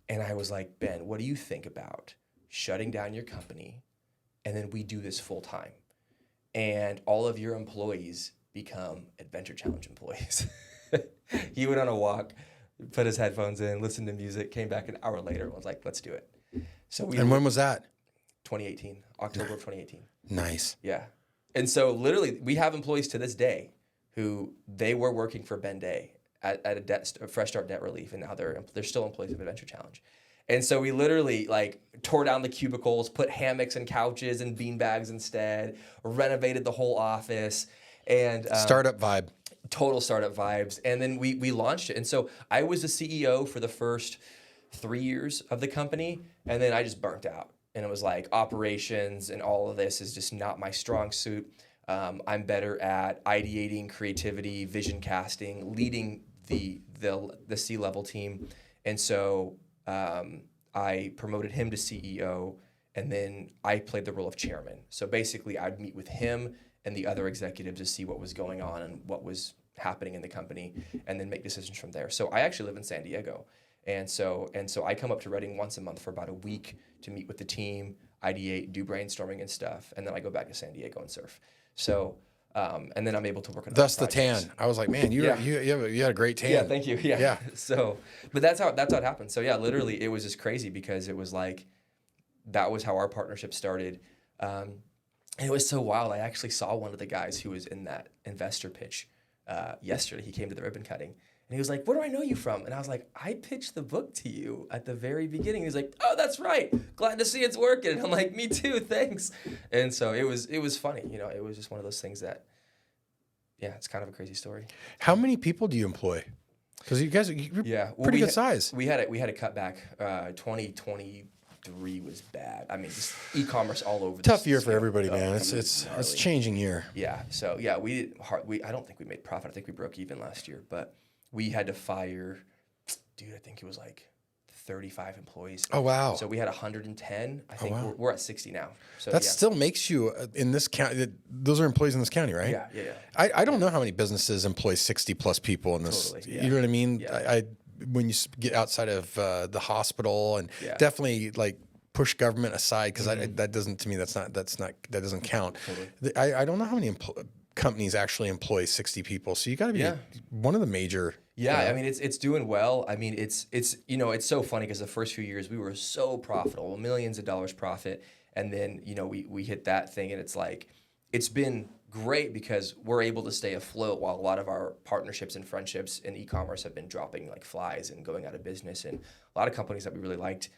And I was like, Ben, what do you think about shutting down your company and then we do this full time? And all of your employees become Adventure Challenge employees. He went on a walk, put his headphones in, listened to music, came back an hour later and was like, let's do it. So And when was that? 2018, October of 2018. Nice. Yeah. And so literally we have employees to this day who they were working for Ben Day at a Fresh Start Debt Relief, and now they're still employees of Adventure Challenge. And so we literally like tore down the cubicles, put hammocks and couches and bean bags instead, renovated the whole office, and Startup vibe. Total startup vibes. And then we launched it. And so I was the CEO for the first 3 years of the company, and then I just burnt out. And it was like operations and all of this is just not my strong suit. I'm better at ideating, creativity, vision casting, leading the C-level team. And so I promoted him to CEO, and then I played the role of chairman. So basically I'd meet with him and the other executives to see what was going on and what was happening in the company, and then make decisions from there. So I actually live in San Diego. And so I come up to Redding once a month for about a week to meet with the team, ideate, do brainstorming and stuff, and then I go back to San Diego and surf. So and then I'm able to work on Thus the projects. tan. I was like, man, you had a great tan. Yeah, thank you. Yeah. Yeah. So, but that's how it happened. So yeah, literally, it was just crazy because it was like that was how our partnership started. And it was so wild. I actually saw one of the guys who was in that investor pitch yesterday. He came to the ribbon cutting. And he was like, where do I know you from? And I was like, I pitched the book to you at the very beginning. He was like, oh, that's right. Glad to see it's working. And I'm like, me too, thanks. And so it was funny. You know, it was just one of those things that, yeah, it's kind of a crazy story. How many people do you employ? Because you guys are pretty good size. We had a cutback. 2023 was bad. I mean, just e-commerce all over. Tough year for everybody, man. It's a changing year. Yeah. So yeah, I don't think we made profit. I think we broke even last year, but we had to fire, dude, I think it was like 35 employees. Oh, wow. So we had 110. I think we're at 60 now. So that still makes you in this county. Those are employees in this county, right? Yeah. I don't know how many businesses employ 60 plus people in this. Totally, yeah. You know what I mean? Yeah. When you get outside of the hospital and definitely like push government aside because that doesn't count. Totally. I don't know how many companies actually employ 60 people. So you got to be one of the major. Yeah, I mean it's doing well. I mean it's it's so funny because the first few years we were so profitable, millions of dollars profit, and then we hit that thing, and it's like it's been great because we're able to stay afloat while a lot of our partnerships and friendships in e-commerce have been dropping like flies and going out of business, and a lot of companies that we really liked.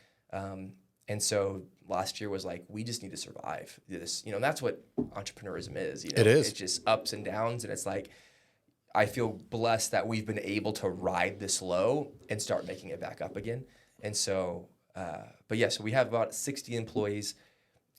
And so last year was like, we just need to survive this, and that's what entrepreneurism is. It is. It's just ups and downs, and it's like, I feel blessed that we've been able to ride this low and start making it back up again. And so, so we have about 60 employees,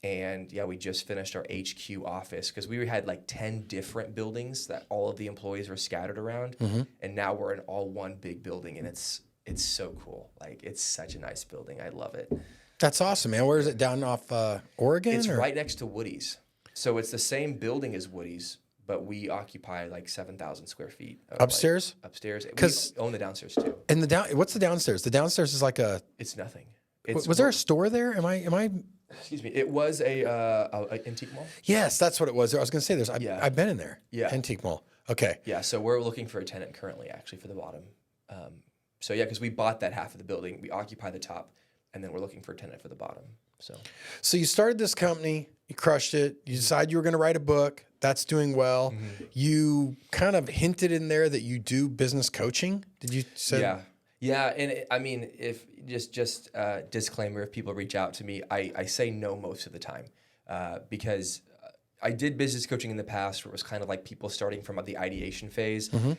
and we just finished our HQ office because we had like 10 different buildings that all of the employees were scattered around. And now we're in all one big building, and it's so cool. Like, it's such a nice building. I love it. That's awesome, man. Where is it? Down off Oregon? It's right next to Woody's. So it's the same building as Woody's, but we occupy like 7,000 square feet. Upstairs? Upstairs. We own the downstairs too. And what's the downstairs? The downstairs is like It's nothing. Was there a store there? Am I? Excuse me. It was a antique mall. Yes, that's what it was. I was going to say I've been in there. Yeah. Antique mall. Okay. Yeah. So we're looking for a tenant currently, actually, for the bottom. So yeah, because we bought that half of the building, we occupy the top, and then we're looking for a tenant for the bottom. So you started this company, you crushed it. You decided you were going to write a book. That's doing well. Mm-hmm. You kind of hinted in there that you do business coaching. Did you say? Yeah. Yeah, and I mean, if just disclaimer, if people reach out to me, I say no most of the time because I did business coaching in the past where it was kind of like people starting from the ideation phase, and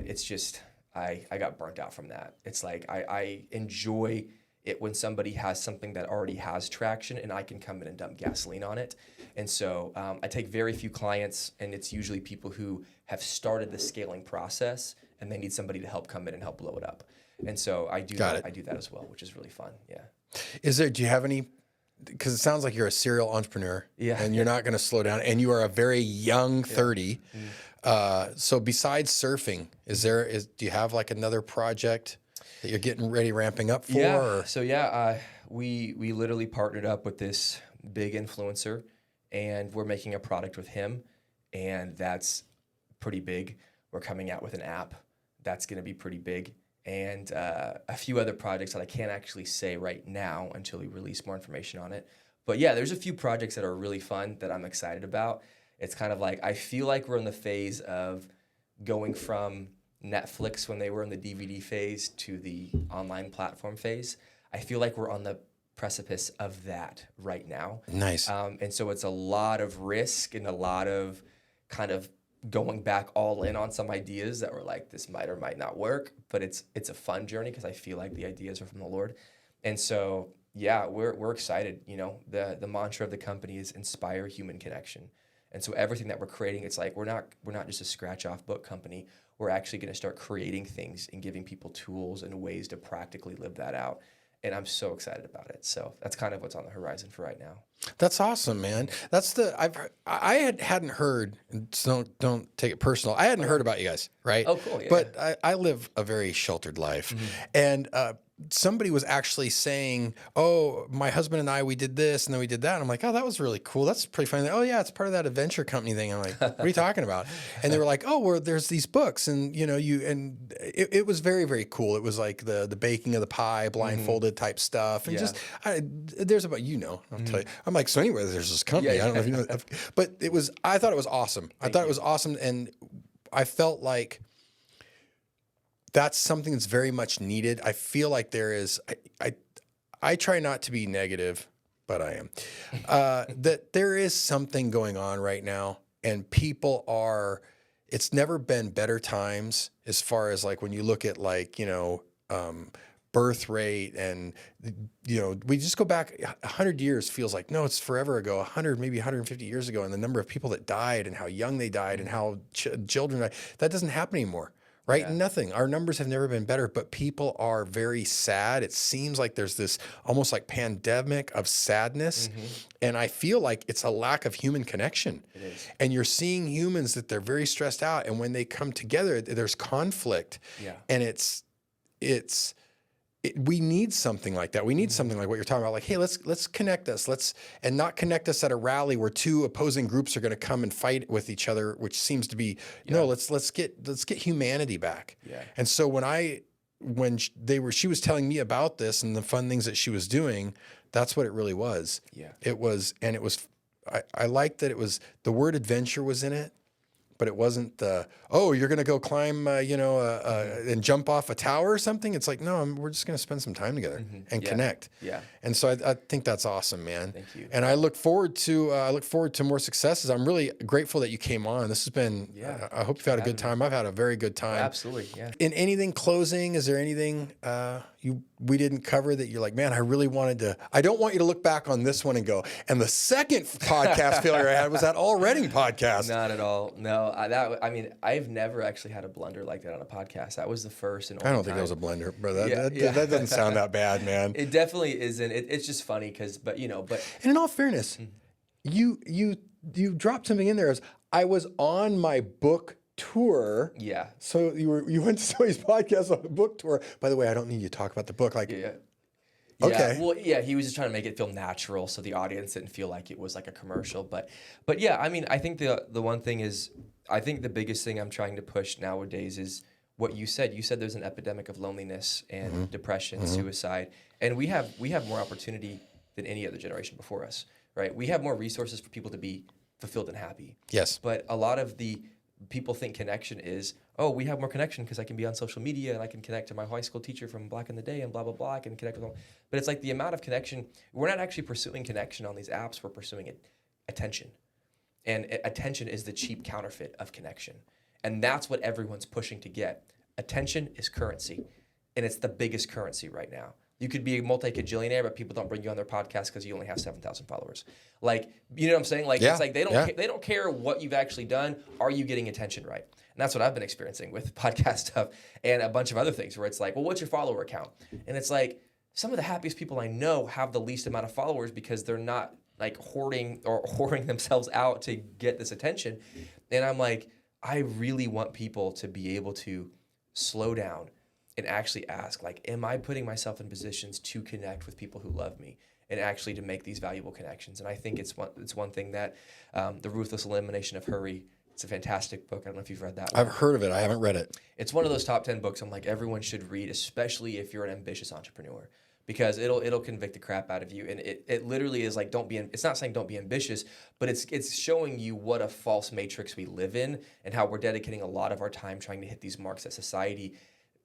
it's just I got burnt out from that. It's like I enjoy it when somebody has something that already has traction and I can come in and dump gasoline on it. And so I take very few clients, and it's usually people who have started the scaling process and they need somebody to help come in and help blow it up. And so I do that. I do that as well, which is really fun. Yeah. Do you have any, because it sounds like you're a serial entrepreneur, and you're not going to slow down, and you are a very young 30. So besides surfing, do you have like another project that you're getting ready, ramping up for? Yeah. Or? So we literally partnered up with this big influencer, and we're making a product with him, and that's pretty big. We're coming out with an app that's going to be pretty big, and a few other projects that I can't actually say right now until we release more information on it. But yeah, there's a few projects that are really fun that I'm excited about. It's kind of like I feel like we're in the phase of going from Netflix when they were in the DVD phase to the online platform phase. I feel like we're on the precipice of that right now. Nice. And so it's a lot of risk and a lot of kind of going back all in on some ideas that were like, this might or might not work, but it's a fun journey because I feel like the ideas are from the Lord. And so, yeah, we're excited. You know, the mantra of the company is inspire human connection. And so everything that we're creating, it's like we're not just a scratch off book company. We're actually going to start creating things and giving people tools and ways to practically live that out. And I'm so excited about it. So that's kind of what's on the horizon for right now. That's awesome, man. I hadn't heard, so don't take it personal. I hadn't heard about you guys, right? Oh, cool. Yeah. But I live a very sheltered life. And somebody was actually saying, oh, my husband and I, we did this and then we did that. And I'm like, oh, that was really cool. That's pretty funny. Oh yeah, it's part of that adventure company thing. I'm like, what are you talking about? And they were like, oh, well, there's these books, and it was very, very cool. It was like the baking of the pie, blindfolded type stuff. And there's about, I'll tell you. I'm like, so anyway, there's this company. I don't know if you know, but I thought it was awesome. I thought it was awesome. And I felt like that's something that's very much needed. I feel like there is, I try not to be negative, but I am, that there is something going on right now, and people it's never been better times as far as like when you look at like, birth rate, and we just go back 100 years feels like, no, it's forever ago, 100, maybe 150 years ago, and the number of people that died and how young they died and how children died, that doesn't happen anymore. Right? Yeah. Nothing. Our numbers have never been better, but people are very sad. It seems like there's this almost like pandemic of sadness. And I feel like it's a lack of human connection. It is. And you're seeing humans that they're very stressed out. And when they come together, there's conflict. Yeah. And we need something like that. We need something like what you're talking about. Like, hey, let's connect us. And not connect us at a rally where two opposing groups are going to come and fight with each other, which seems to be no. Let's get humanity back. Yeah. And so she was telling me about this and the fun things that she was doing, that's what it really was. Yeah. It was. I liked that it was, the word adventure was in it. But it wasn't you're going to go climb, and jump off a tower or something. It's like, no, we're just going to spend some time together and connect. Yeah. And so I think that's awesome, man. Thank you. And I look forward to more successes. I'm really grateful that you came on. This has been, I hope you've had a good time. I've had a very good time. Absolutely. Yeah. In anything closing, is there anything we didn't cover that you're like, man, I really wanted to, I don't want you to look back on this one and go, and the second podcast failure I had was that AllRedding podcast. Not at all. No, I've never actually had a blunder like that on a podcast. That was the first and only I don't think time. it was a blunder, but that doesn't sound that bad, man. It definitely isn't. It's just funny but. And in all fairness, you dropped something in there as I was on my book tour. Yeah. So you went to somebody's podcast on a book tour. By the way, I don't need you to talk about the book. Okay. Well, yeah, he was just trying to make it feel natural so the audience didn't feel like it was like a commercial. But yeah, I mean, I think the one thing is, I think the biggest thing I'm trying to push nowadays is what you said. You said there's an epidemic of loneliness and depression, suicide, and we have more opportunity than any other generation before us, right? We have more resources for people to be fulfilled and happy. Yes. But a lot of the people think connection is, oh, we have more connection because I can be on social media and I can connect to my high school teacher from back in the day and blah, blah, blah. I can connect with them. But it's like the amount of connection, we're not actually pursuing connection on these apps, we're pursuing attention. And attention is the cheap counterfeit of connection. And that's what everyone's pushing to get. Attention is currency. And it's the biggest currency right now. You could be a multi-cajillionaire, but people don't bring you on their podcast because you only have 7,000 followers. Like, you know what I'm saying? Like, it's like they don't care what you've actually done. Are you getting attention right? And that's what I've been experiencing with podcast stuff and a bunch of other things where it's like, well, what's your follower count? And it's like, some of the happiest people I know have the least amount of followers because they're not like hoarding themselves out to get this attention. And I'm like, I really want people to be able to slow down and actually ask, like, am I putting myself in positions to connect with people who love me and actually to make these valuable connections? And I think it's one thing that The Ruthless Elimination of Hurry, it's a fantastic book. I don't know if you've read that one. I've heard of it. I haven't read it. It's one of those top 10 books I'm like, everyone should read, especially if you're an ambitious entrepreneur, because it'll convict the crap out of you. And it literally is like, it's not saying don't be ambitious, but it's showing you what a false matrix we live in and how we're dedicating a lot of our time trying to hit these marks that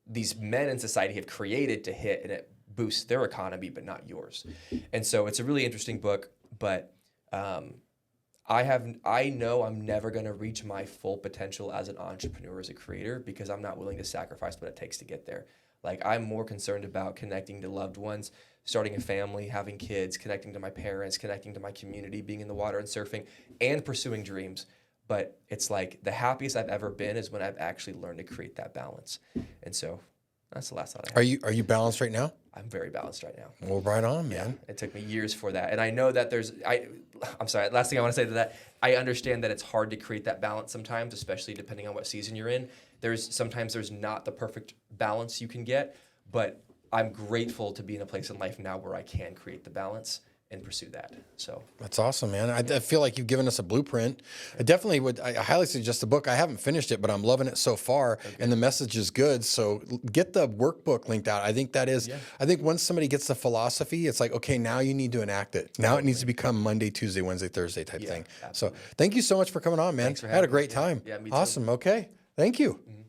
these men in society have created to hit, and it boosts their economy, but not yours. And so it's a really interesting book, but I know I'm never going to reach my full potential as an entrepreneur, as a creator, because I'm not willing to sacrifice what it takes to get there. Like, I'm more concerned about connecting to loved ones, starting a family, having kids, connecting to my parents, connecting to my community, being in the water and surfing, and pursuing dreams. But it's like the happiest I've ever been is when I've actually learned to create that balance. And so that's the last thought I have. Are you balanced right now? I'm very balanced right now. Well, right on, man. It took me years for that. And I know that I'm sorry, last thing I want to say to that, I understand that it's hard to create that balance sometimes, especially depending on what season you're in. Sometimes there's not the perfect balance you can get, but I'm grateful to be in a place in life now where I can create the balance and pursue that. So that's awesome, man. I feel like you've given us a blueprint. I definitely would. I highly suggest the book. I haven't finished it, but I'm loving it so far, and the message is good. So get the workbook linked out. I think that is. Yeah. I think once somebody gets the philosophy, it's like, okay, now you need to enact it. Now it needs to become Monday, Tuesday, Wednesday, Thursday type thing. Absolutely. So thank you so much for coming on, man. Thanks for having me. I had a great me. time. Yeah, me too. Awesome. Okay. Thank you. Mm-hmm.